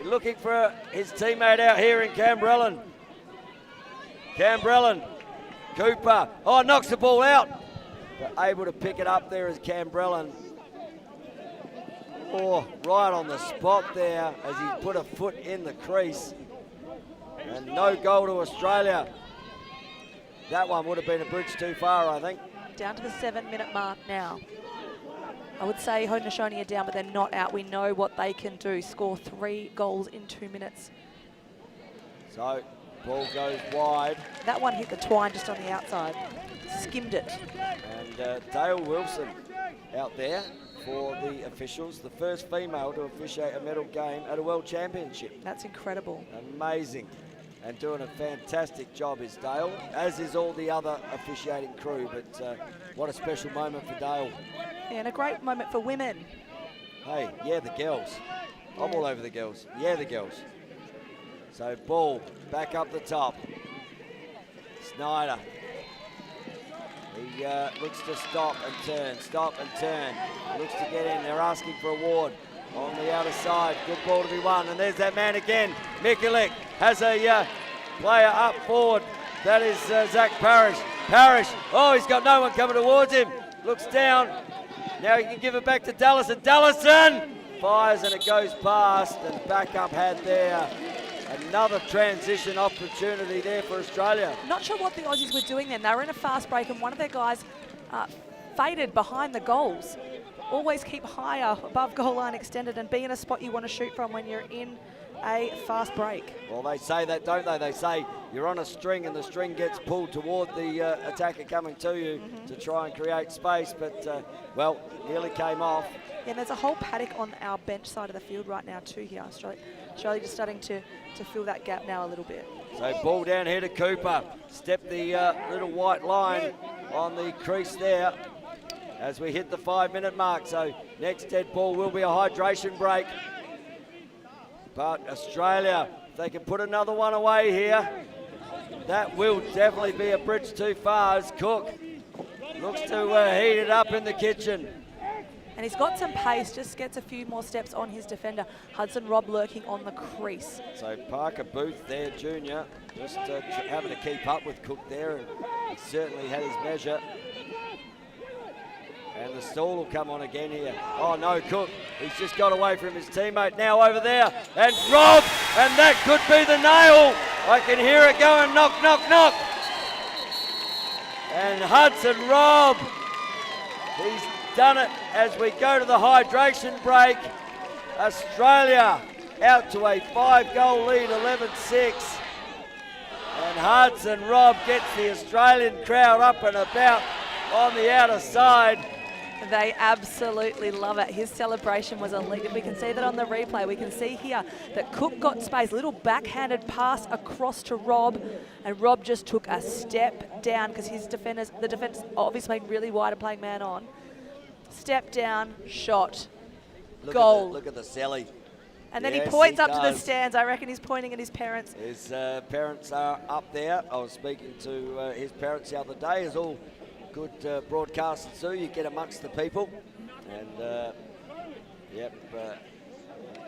Looking for his teammate out here in Cambrellan. Cambrellan, Cooper, knocks the ball out, but able to pick it up there is Cambrellan. Oh, right on the spot there as he put a foot in the crease. And no goal to Australia. That one would have been a bridge too far, I think. Down to the 7-minute mark now. I would say Haudenosaunee are down, but they're not out. We know what they can do. Score 3 goals in 2 minutes. So, ball goes wide. That one hit the twine just on the outside. Skimmed it. And Dale Wilson out there for the officials. The first female to officiate a medal game at a World Championship. That's incredible. Amazing. And doing a fantastic job is Dale, as is all the other officiating crew. But what a special moment for Dale. Yeah, and a great moment for women. Hey, yeah, the girls. I'm all over the girls. Yeah, the girls. So ball back up the top. Snyder. He looks to stop and turn. Looks to get in. They're asking for a ward on the outer side. Good ball to be won. And there's that man again. Mikulik has a player up forward. That is Zach Parrish. Parrish. Oh, he's got no one coming towards him. Looks down. Now he can give it back to Dallison. Dallison fires and it goes past. And backup had there. Another transition opportunity there for Australia. Not sure what the Aussies were doing then. They were in a fast break and one of their guys faded behind the goals. Always keep higher above goal line extended and be in a spot you want to shoot from when you're in a fast break. Well, they say that, don't they? They say you're on a string and the string gets pulled toward the attacker coming to you to try and create space, but, well, nearly came off. Yeah, and there's a whole paddock on our bench side of the field right now too here. Australia just starting to fill that gap now a little bit. So ball down here to Cooper. Step the little white line on the crease there as we hit the 5-minute mark. So next dead ball will be a hydration break. But Australia, if they can put another one away here, that will definitely be a bridge too far as Cook looks to heat it up in the kitchen. And he's got some pace, just gets a few more steps on his defender. Hudson Robb lurking on the crease. So Parker Booth there, junior, just having to keep up with Cook there, and he certainly had his measure. And the stall will come on again here. Oh no, Cook, he's just got away from his teammate now over there. And Robb, and that could be the nail. I can hear it going knock, knock, knock. And Hudson Robb, he's done it as we go to the hydration break. Australia out to a 5-goal lead, 11-6. And Hudson Robb gets the Australian crowd up and about on the outer side. They absolutely love it. His celebration was elite. We can see that on the replay. We can see here that Cook got space, little backhanded pass across to Robb, and Robb just took a step down because the defense obviously played really wide and playing man on. Step down, shot, goal. Look at the celly. And then yes, he points up does. to the stands. I reckon he's pointing at his parents. His parents are up there. I was speaking to his parents the other day. As all good broadcasters do, you get amongst the people. And,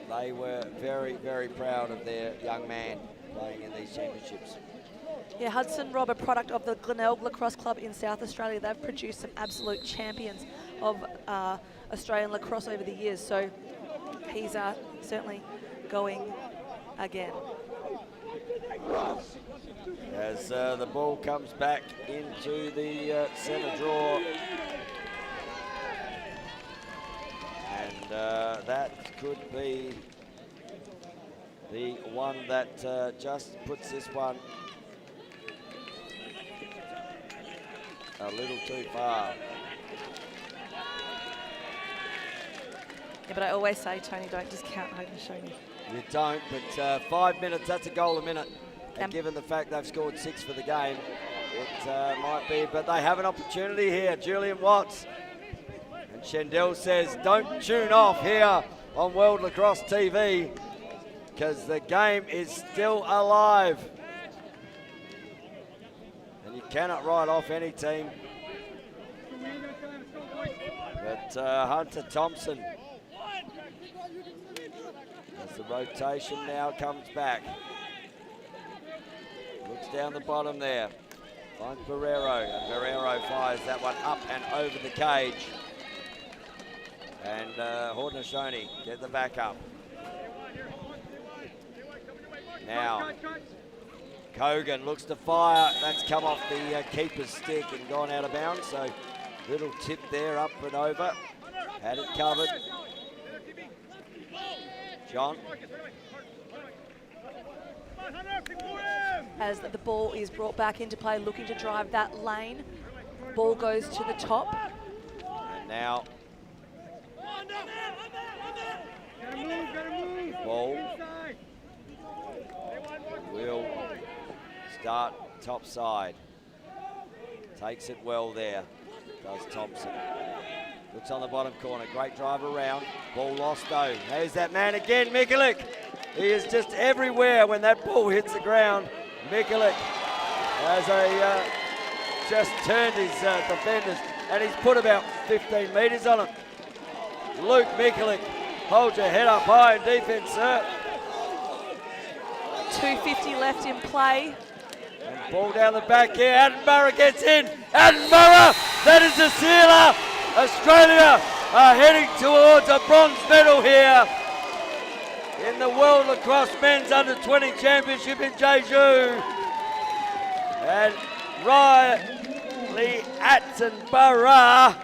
they were very, very proud of their young man playing in these championships. Yeah, Hudson Robb, a product of the Glenelg Lacrosse Club in South Australia. They've produced some absolute champions of Australian lacrosse over the years. So he's certainly going again. As the ball comes back into the centre draw. And that could be the one that just puts this one a little too far. Yeah, but I always say, Tony, don't discount Haudenosaunee. You don't, but 5 minutes, that's a goal a minute. And given the fact they've scored 6 for the game, it might be, but they have an opportunity here. Julian Watts. And Shendelle says, don't tune off here on World Lacrosse TV because the game is still alive. And you cannot write off any team. But Hunter Thompson, as the rotation now comes back, looks down the bottom there, finds Barrero, and Barrero fires that one up and over the cage. And Haudenosaunee get the back up. Now, Kogan looks to fire. That's come off the keeper's stick and gone out of bounds. So, little tip there, up and over. Had it covered. John. As the ball is brought back into play, looking to drive that lane. Ball goes to the top. And now, ball will start top side. Takes it well there, does Thompson. Looks on the bottom corner, great drive around. Ball lost though. There's that man again, Mikulik. He is just everywhere when that ball hits the ground. Mikulik has just turned his defenders, and he's put about 15 metres on him. Luke Mikulik, hold your head up high in defence, sir. 2:50 left in play. And ball down the back here. Attenborough gets in. Attenborough, that is the sealer. Australia are heading towards a bronze medal here in the World Lacrosse Men's Under-20 Championship in Jeju. And Riley Attenborough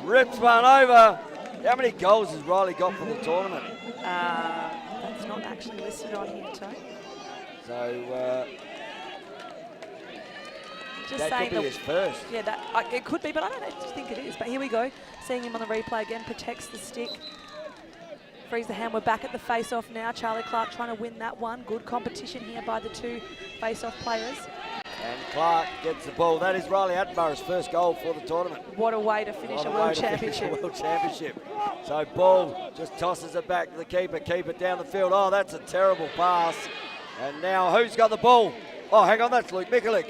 rips one over. How many goals has Riley got for the tournament? That's not actually listed on here, Tony. So Just that saying could be his first. Yeah, it could be, but I don't think it is. But here we go. Seeing him on the replay again, protects the stick. Frees the hand. We're back at the face-off now. Charlie Clark trying to win that one. Good competition here by the two face-off players. And Clark gets the ball. That is Riley Attenborough's first goal for the tournament. What a way to finish a World Championship. So ball just tosses it back to the keeper. Keep it down the field. Oh, that's a terrible pass. And now who's got the ball? Oh, hang on, that's Luke Mikulik.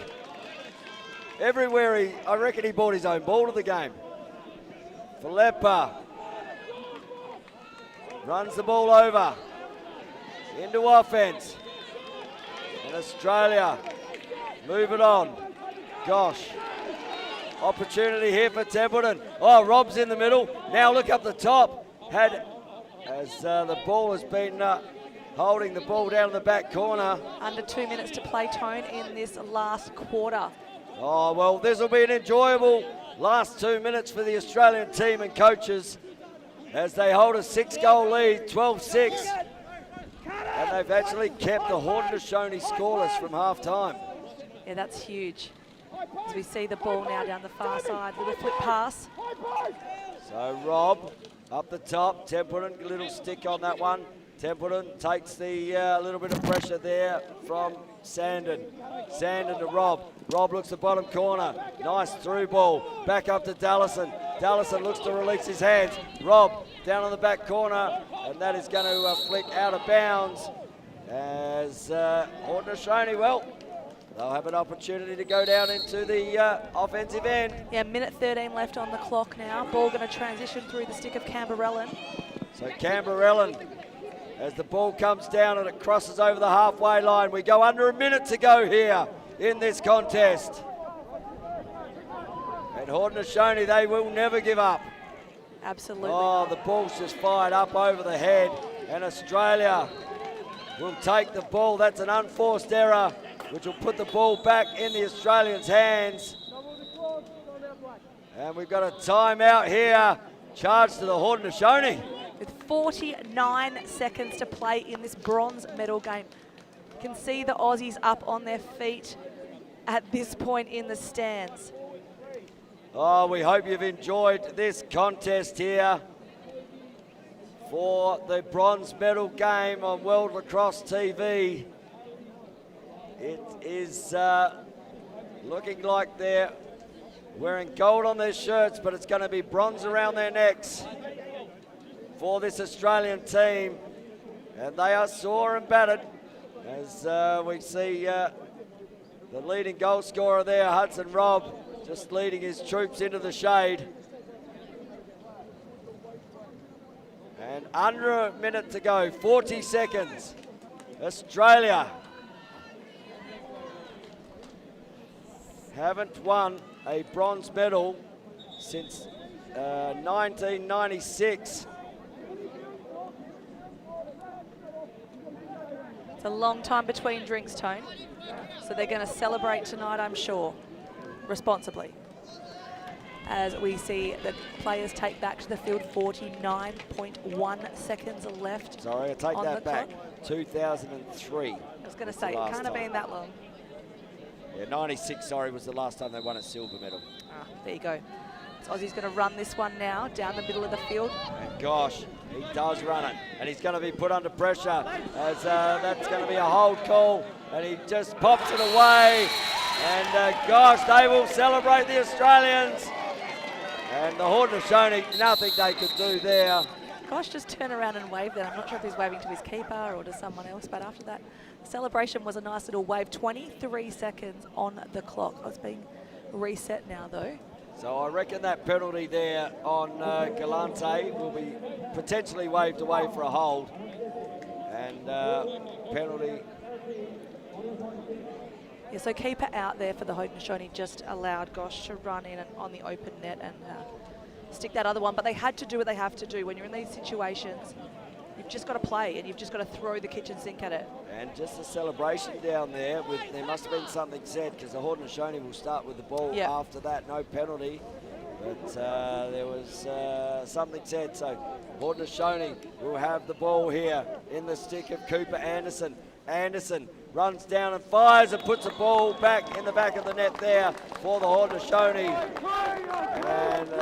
Everywhere I reckon he brought his own ball to the game. Falepa runs the ball over into offense. And Australia move it on. Gosh. Opportunity here for Templeton. Oh, Rob's in the middle. Now look up the top. As the ball has been holding the ball down in the back corner. Under 2 minutes to play, Tone, in this last quarter. Oh, well, this will be an enjoyable last 2 minutes for the Australian team and coaches as they hold a 6-goal lead, 12-6. And they've actually kept the Haudenosaunee scoreless from half-time. Yeah, that's huge. As we see the ball now down the far side, little flip pass. So Rob up the top, Templeton, little stick on that one. Templeton takes the little bit of pressure there from Sandon. Sandon to Rob. Rob looks at bottom corner. Nice through ball. Back up to Dallison. Dallison looks to release his hands. Rob down on the back corner. And that is going to flick out of bounds. As Haudenosaunee, well, they'll have an opportunity to go down into the offensive end. Yeah, minute 13 left on the clock now. Ball going to transition through the stick of Camberellin. So Camberellin, as the ball comes down and it crosses over the halfway line. We go under a minute to go here in this contest. And Haudenosaunee, they will never give up. Absolutely. Oh, the ball's just fired up over the head. And Australia will take the ball. That's an unforced error, which will put the ball back in the Australians' hands. And we've got a timeout here, charged to the Haudenosaunee. With 49 seconds to play in this bronze medal game. You can see the Aussies up on their feet at this point in the stands. Oh, we hope you've enjoyed this contest here for the bronze medal game on World Lacrosse TV. It is looking like they're wearing gold on their shirts, but it's going to be bronze around their necks for this Australian team. And they are sore and battered as we see the leading goal scorer there, Hudson Robb, just leading his troops into the shade. And under a minute to go, 40 seconds. Australia haven't won a bronze medal since 1996. It's a long time between drinks, Tone. So they're going to celebrate tonight, I'm sure, responsibly. As we see the players take back to the field, 49.1 seconds left. Sorry, I take on that the back. clock. 2003. I was going to say, it can't have been that long. Yeah, 96, sorry, was the last time they won a silver medal. Ah, there you go. So Aussie's going to run this one now down the middle of the field. And gosh, he does run it. And he's going to be put under pressure as that's going to be a hold call. And he just pops it away. And gosh, they will celebrate, the Australians. And the Haudenosaunee, nothing they could do there. Gosh, just turn around and wave then. I'm not sure if he's waving to his keeper or to someone else, but after that celebration was a nice little wave. 23 seconds on the clock. It's being reset now, though. So I reckon that penalty there on Galante will be potentially waved away for a hold. And penalty. Yeah, so keeper out there for the Haudenosaunee just allowed Gosh to run in on the open net and stick that other one. But they had to do what they have to do. When you're in these situations, you've just got to play and you've just got to throw the kitchen sink at it. And just a celebration down there. There must have been something said, because the Haudenosaunee will start with the ball after that. No penalty. But there was something said. So Haudenosaunee will have the ball here in the stick of Cooper Anderson. Anderson runs down and fires and puts the ball back in the back of the net there for the Haudenosaunee. And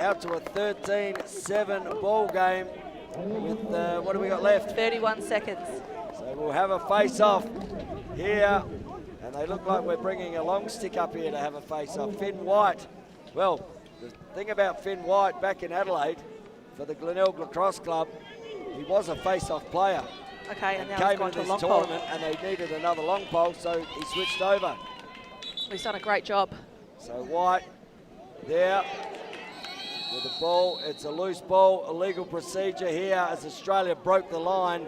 out to a 13-7 ball game with, what do we got left? 31 seconds. So we'll have a face-off here. And they look like we're bringing a long stick up here to have a face-off. Finn White. Well, the thing about Finn White back in Adelaide for the Glenelg Lacrosse Club, he was a face-off player. Okay, and now came he's gone into to a this long pole. tournament and they needed another long pole, so he switched over. He's done a great job. So White there with the ball. It's a loose ball, illegal procedure here as Australia broke the line.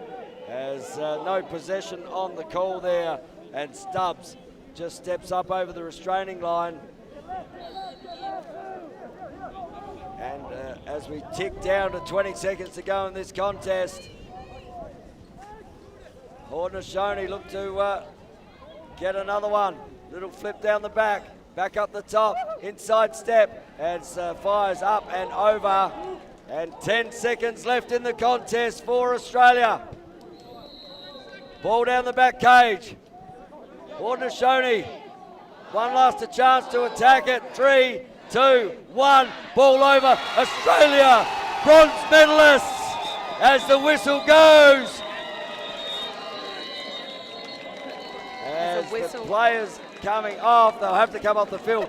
As no possession on the call there, and Stubbs just steps up over the restraining line. And as we tick down to 20 seconds to go in this contest, Haudenosaunee look to get another one. Little flip down the back, back up the top, inside step, as fires up and over. And 10 seconds left in the contest for Australia. Ball down the back cage. Haudenosaunee, one last chance to attack it. 3, 2, 1, ball over. Australia, bronze medalists as the whistle goes. As the players coming off, they'll have to come off the field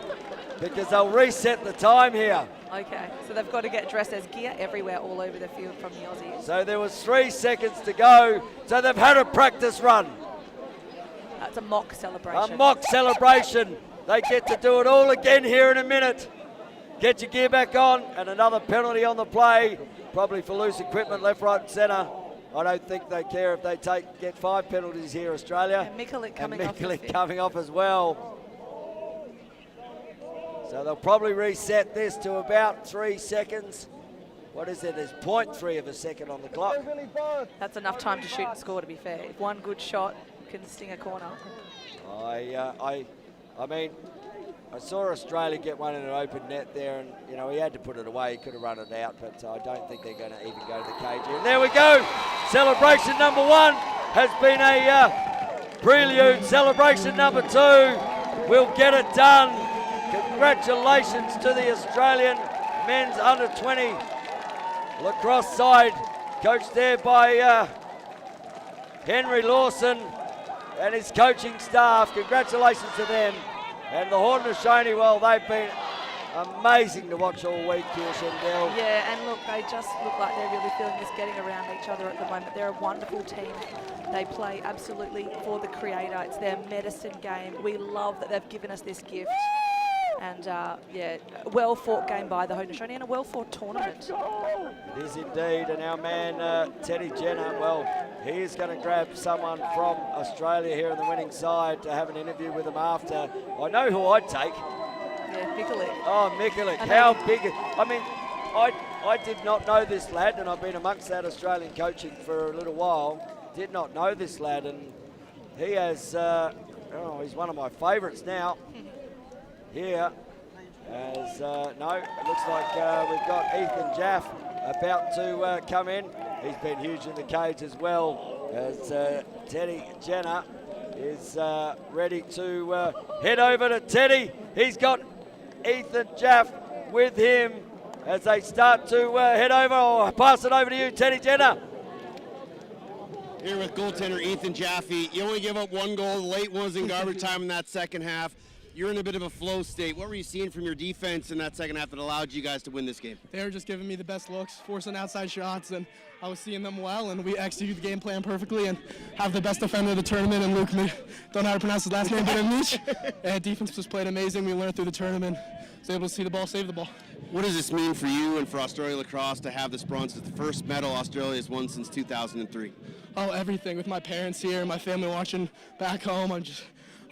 because they'll reset the time here. Okay, so they've got to get dressed. There's gear everywhere all over the field from the Aussies. So there was 3 seconds to go, so they've had a practice run. That's a mock celebration. A mock celebration. They get to do it all again here in a minute. Get your gear back on, and another penalty on the play, probably for loose equipment left, right and centre. I don't think they care if they get 5 penalties here, Australia. And Mikulik coming off. Coming off as well. So they'll probably reset this to about 3 seconds. What is it? There's 0.3 of a second on the clock. That's enough time to shoot and score, to be fair. If one good shot can sting a corner. I mean, I saw Australia get one in an open net there, and you know he had to put it away. He could have run it out, but I don't think they're going to even go to the cage here. And there we go. Celebration number 1 has been a prelude. Celebration number 2 will get it done. Congratulations to the Australian men's under-20 lacrosse side, coached there by Henry Lawson and his coaching staff. Congratulations to them. And the Haudenosaunee, well, they've been amazing to watch all week here, Shendelle. Yeah, and look, they just look like they're really feeling this, getting around each other at the moment. They're a wonderful team. They play absolutely for the creator. It's their medicine game. We love that they've given us this gift. And yeah, well fought game by the Haudenosaunee and a well fought tournament. It is indeed, and our man Teddy Jenner, well, he is going to grab someone from Australia here in the winning side to have an interview with them after. I know who I'd take. Yeah, Mikulik. Oh, Mikulik, how big, I mean, I did not know this lad, and I've been amongst that Australian coaching for a little while. Did not know this lad, and he has, he's one of my favourites now. Here, as, no, it looks like we've got Ethan Jaff about to come in. He's been huge in the cage as well, as Teddy Jenner is ready to head over to Teddy. He's got Ethan Jaff with him as they start to head over. I'll pass it over to you, Teddy Jenner. Here with goaltender Ethan Jaffe. You only give up one goal, the late ones in garbage time in that second half. You're in a bit of a flow state. What were you seeing from your defense in that second half that allowed you guys to win this game? They were just giving me the best looks, forcing outside shots, and I was seeing them well, and we executed the game plan perfectly and have the best defender of the tournament, and Luke, don't know how to pronounce his last name, but Mitch. And defense just played amazing. We learned through the tournament, was able to see the ball, save the ball. What does this mean for you and for Australia Lacrosse to have this bronze? It's the first medal Australia has won since 2003. Oh, everything. With my parents here, my family watching back home,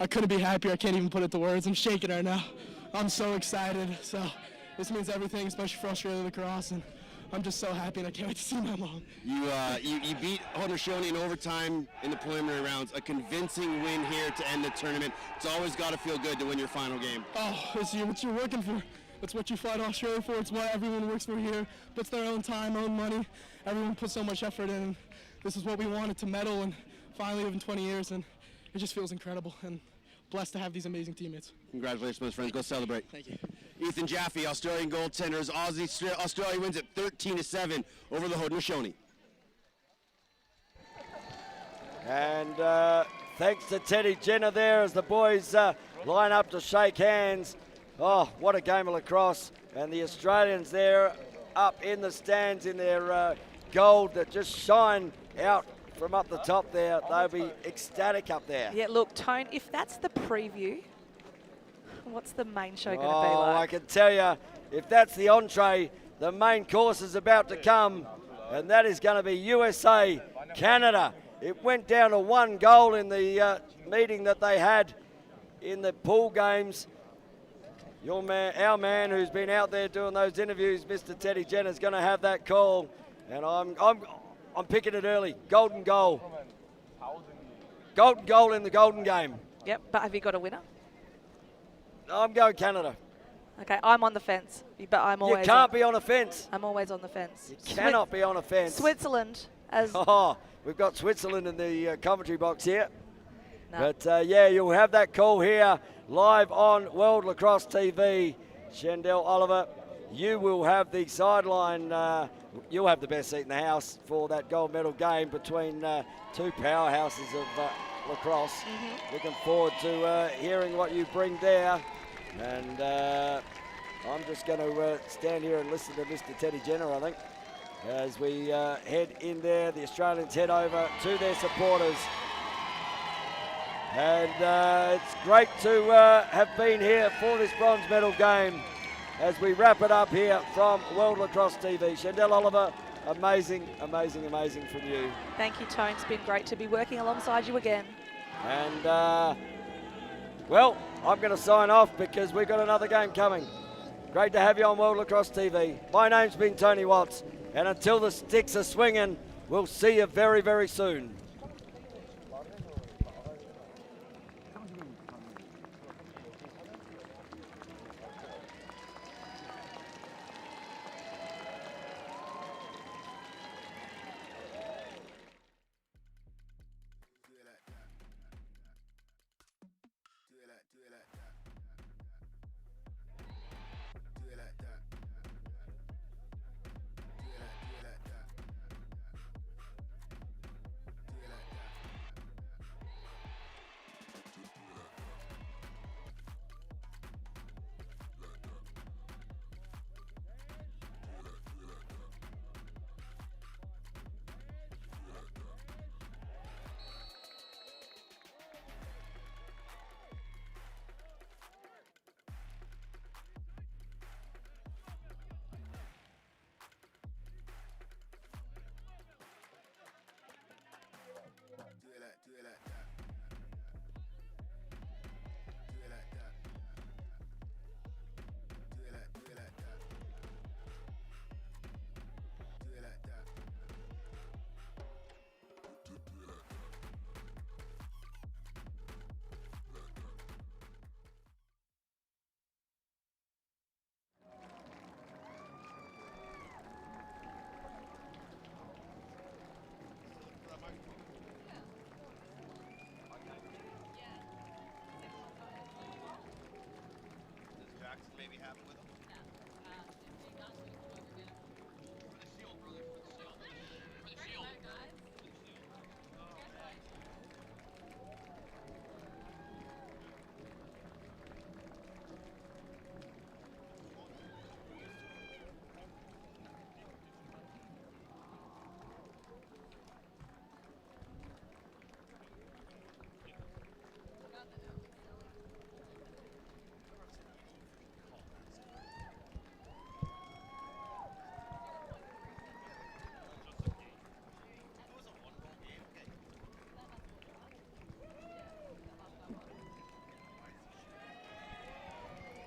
I couldn't be happier. I can't even put it to words. I'm shaking right now. I'm so excited. So this means everything, especially for Australia Lacrosse, and I'm just so happy, and I can't wait to see my mom. You beat Haudenosaunee in overtime in the preliminary rounds. A convincing win here to end the tournament. It's always got to feel good to win your final game. Oh, it's what you're working for. It's what you fight Australia for. It's what everyone works for here. Puts their own time, own money. Everyone puts so much effort in. This is what we wanted to medal, and finally in 20 years, and it just feels incredible, and blessed to have these amazing teammates. Congratulations, my friends. Go celebrate. Thank you. Ethan Jaffe, Australian goaltenders. Australia wins it 13-7 over the Haudenosaunee. And thanks to Teddy Jenner there as the boys line up to shake hands. Oh, what a game of lacrosse. And the Australians there up in the stands in their gold that just shine out from up the top there. They'll be ecstatic up there. Yeah, look, Tone, if that's the preview, what's the main show going to be Oh, like? I can tell you, if that's the entree, the main course is about to come, and that is going to be USA, Canada. It went down to 1 goal in the meeting that they had in the pool games. Our man who's been out there doing those interviews, Mr. Teddy Jenner, is going to have that call, and I'm picking it early. Golden goal. Golden goal in the golden game. Yep, but have you got a winner? I'm going Canada. Okay, I'm on the fence, but I'm always. You can't be on a fence. I'm always on the fence. You cannot be on a fence. Switzerland, as. Oh, we've got Switzerland in the commentary box here. No. But yeah, you'll have that call here live on World Lacrosse TV. Shendelle Oliver, you will have the sideline. You'll have the best seat in the house for that gold medal game between two powerhouses of lacrosse. Mm-hmm. Looking forward to hearing what you bring there. And I'm just going to stand here and listen to Mr. Teddy Jenner, I think, as we head in there. The Australians head over to their supporters. And it's great to have been here for this bronze medal game as we wrap it up here from World Lacrosse TV. Shendelle Oliver, amazing, amazing, amazing from you. Thank you, Tone. It's been great to be working alongside you again. And, well, I'm going to sign off because we've got another game coming. Great to have you on World Lacrosse TV. My name's been Tony Watts, and until the sticks are swinging, we'll see you very, very soon.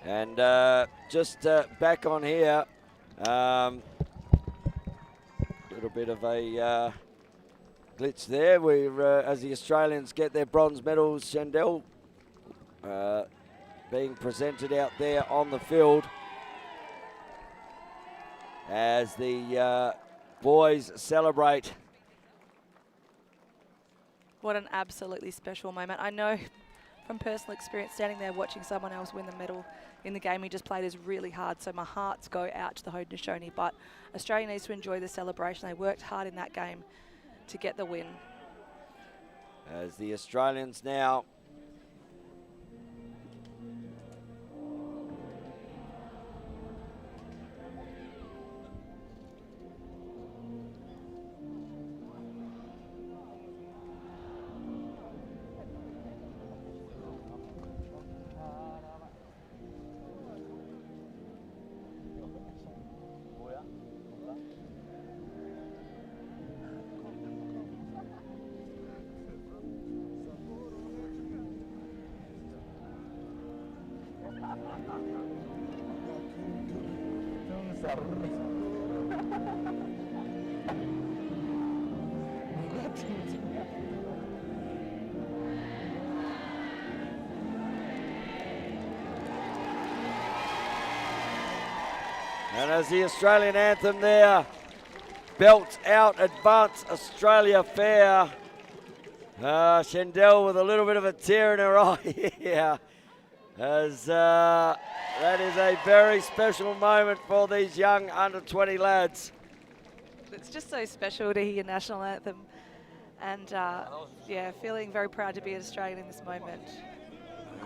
And just back on here, little bit of a glitch there. We're as the Australians get their bronze medals, Shendelle being presented out there on the field as the boys celebrate. What an absolutely special moment. I know from personal experience, standing there watching someone else win the medal in the game we just played is really hard, so my hearts go out to the Haudenosaunee, but Australia needs to enjoy the celebration. They worked hard in that game to get the win. As the Australians now and as the Australian anthem there belts out Advance Australia Fair. Shendelle with a little bit of a tear in her eye here, as that is a very special moment for these young under-20 lads. It's just so special to hear your national anthem, and yeah, feeling very proud to be an Australian in this moment.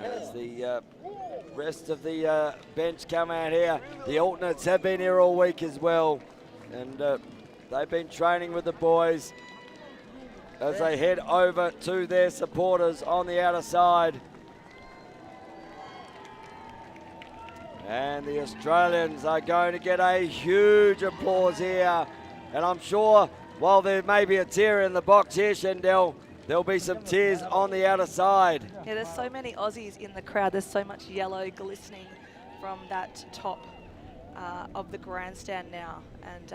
As the rest of the bench come out here, the alternates have been here all week as well, and they've been training with the boys as they head over to their supporters on the outer side. And the Australians are going to get a huge applause here, and I'm sure while there may be a tear in the box here, Shendelle, there'll be some tears on the outer side. Yeah, there's so many Aussies in the crowd. There's so much yellow glistening from that top of the grandstand now. And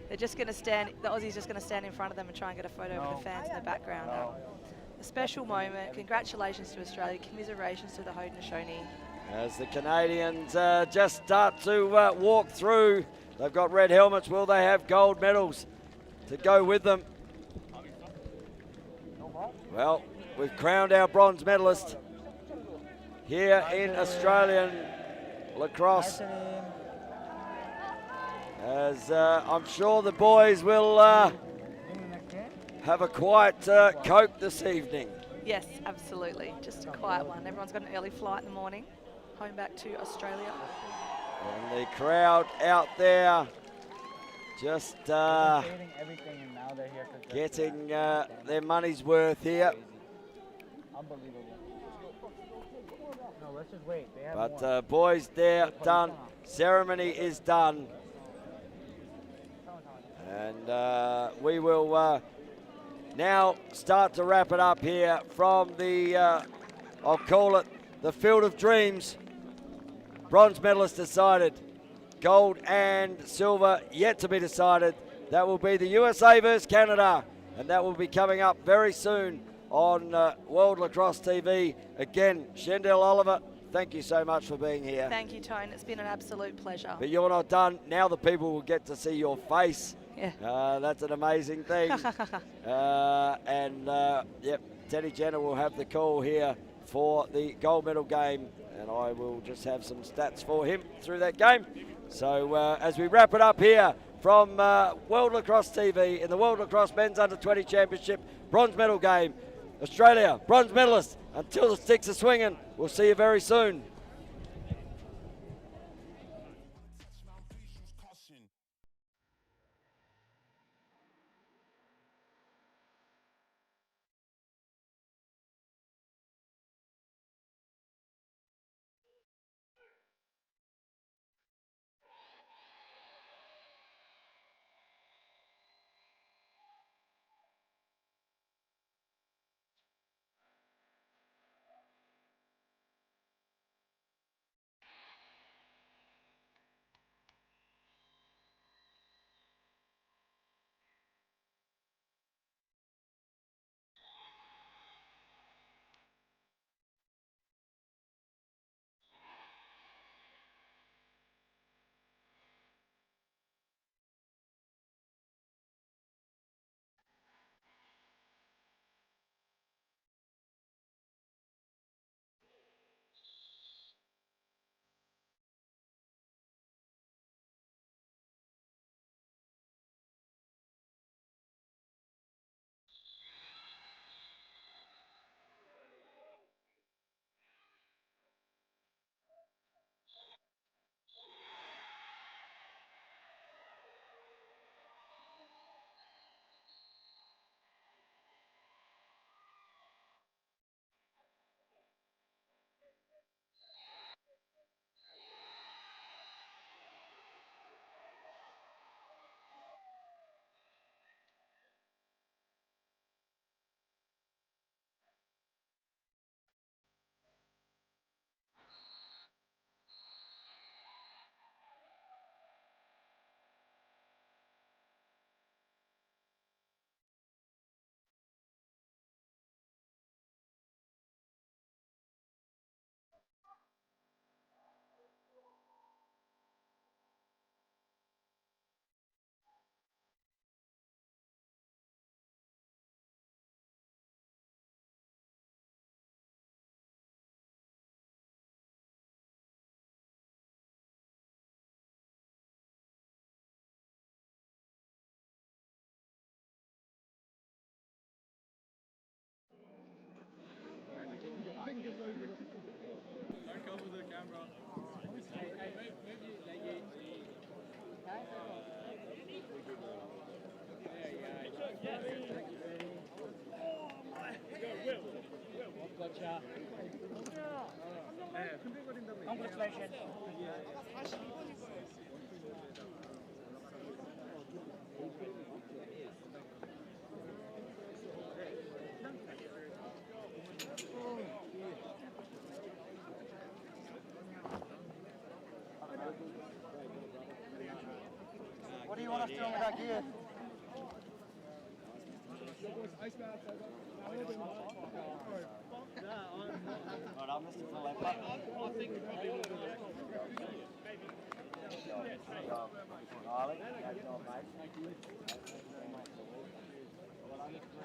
they're just going to stand, the Aussies just going to stand in front of them and try and get a photo with the fans in the background. A special moment. Congratulations to Australia. Commiserations to the Haudenosaunee. As the Canadians just start to walk through, they've got red helmets. Will they have gold medals to go with them? Well, we've crowned our bronze medalist here in Australian lacrosse. As I'm sure the boys will have a quiet Coke this evening. Yes, absolutely. Just a quiet one. Everyone's got an early flight in the morning, home back to Australia. And the crowd out there just getting their money's worth here. Unbelievable. No, let's just wait. They have But boys, they're done. Ceremony is done. And we will now start to wrap it up here from the, I'll call it the Field of Dreams. Bronze medalist decided. Gold and silver yet to be decided. That will be the USA versus Canada, and that will be coming up very soon on World Lacrosse TV. Again, Shendelle Oliver, thank you so much for being here. Thank you, Tone. It's been an absolute pleasure. But you're not done. Now the people will get to see your face. Yeah. That's an amazing thing. Yep, Teddy Jenner will have the call here for the gold medal game and I will just have some stats for him through that game. So as we wrap it up here from World Lacrosse TV in the World Lacrosse Men's Under-20 Championship bronze medal game, Australia, bronze medalists, until the sticks are swinging. We'll see you very soon. Congratulations. What do you want us doing with that gear?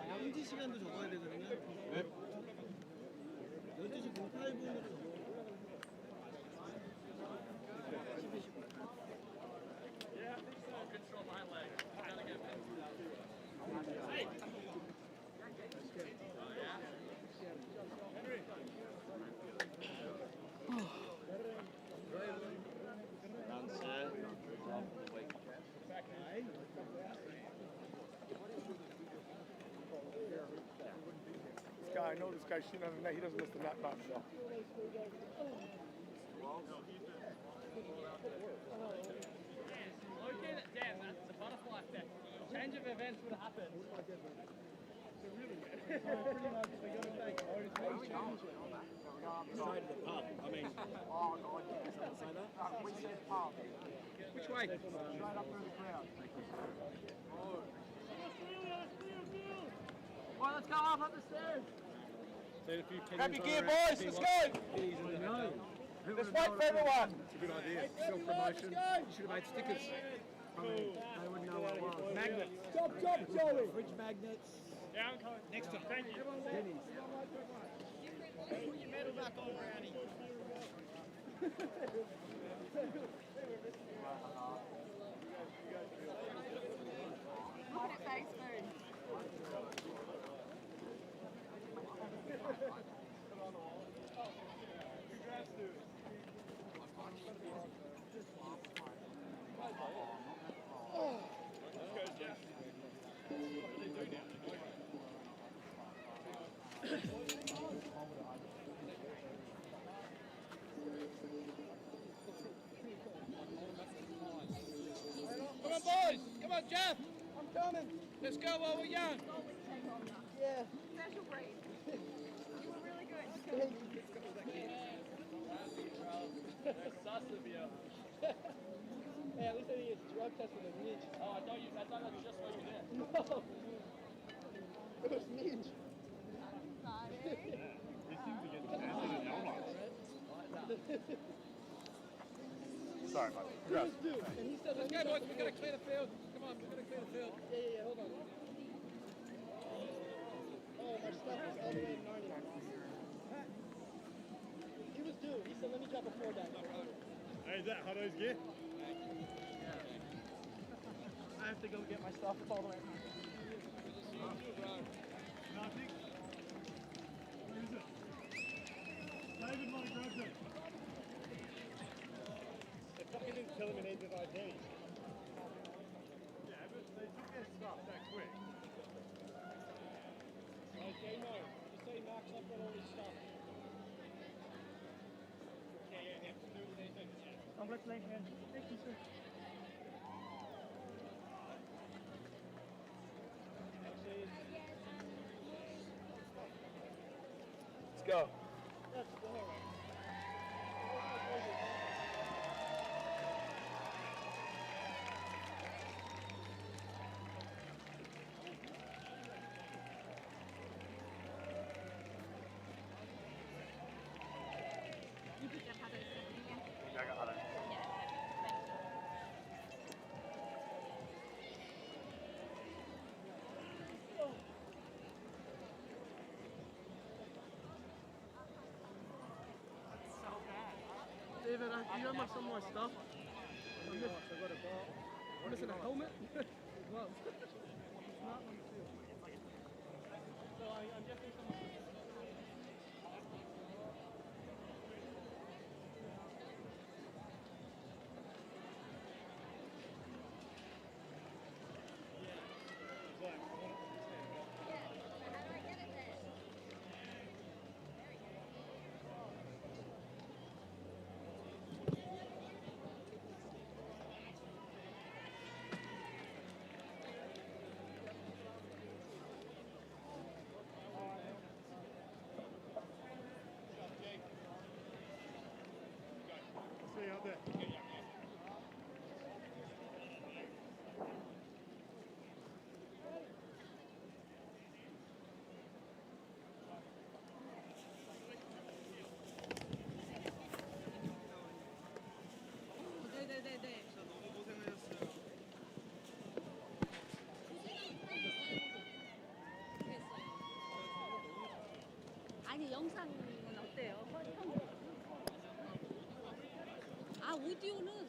현지 시간도 적어야 되거든요. 네. 12시 08분으로 I know this guy shooting on the net. He doesn't miss the net much. So. Damn, that's the butterfly effect. Change of events would happen. So really, pretty much they got to take Straight to the pub. I mean, oh God, say that. We said pub. Which way? Straight up through the crowd. All right, let's go up the stairs. Grab your gear, boys. Let's go. Let's wait for everyone. It's a good idea. Self-promotion. You should have made stickers. They wouldn't know what it was. Magnets. Job, Joey. Fridge magnets. Yeah, I'm coming. Next time. Thank you. Pennies. Put your medal back on, Brownie. Look at face food. Come on, boys! Come on, Jeff! I'm coming. Let's go while we're young. Yeah. Special breed. You were really good. They're sus of you. Hey, at least I didn't get drug tested with Midge. Oh, I thought that's just what you did. No. It was Midge. He seems to get tested in Elmont. Sorry, buddy. Congrats. And he said, let's go, boys. We're going to clear the field. Come on, we're going to clear the field. Yeah, hold on. Oh, my stuff is all the way in Narnia. He was due. He said, let me drop a 4 down. Hey, is that Haudenosaunee gear? I have to go get my stuff. It's all the way. Nothing. Where is it? David might have grabbed it. They fucking didn't tell him he needed ID. Yeah, but they took their stuff that quick. Okay, no. Just say Max, I've got all this stuff. Yeah. Congratulations. Thank you, sir. Let's go. Let's go. You picked up Haudenosaunee again? Yeah, I got Haudenosaunee. Yeah. David, do you have some more stuff? I'm missing a helmet. Gloves. So I'm guessing someone. See you out there. 네. 너무 고생하셨어요. 아니 영상은 어때요? 아 오디오는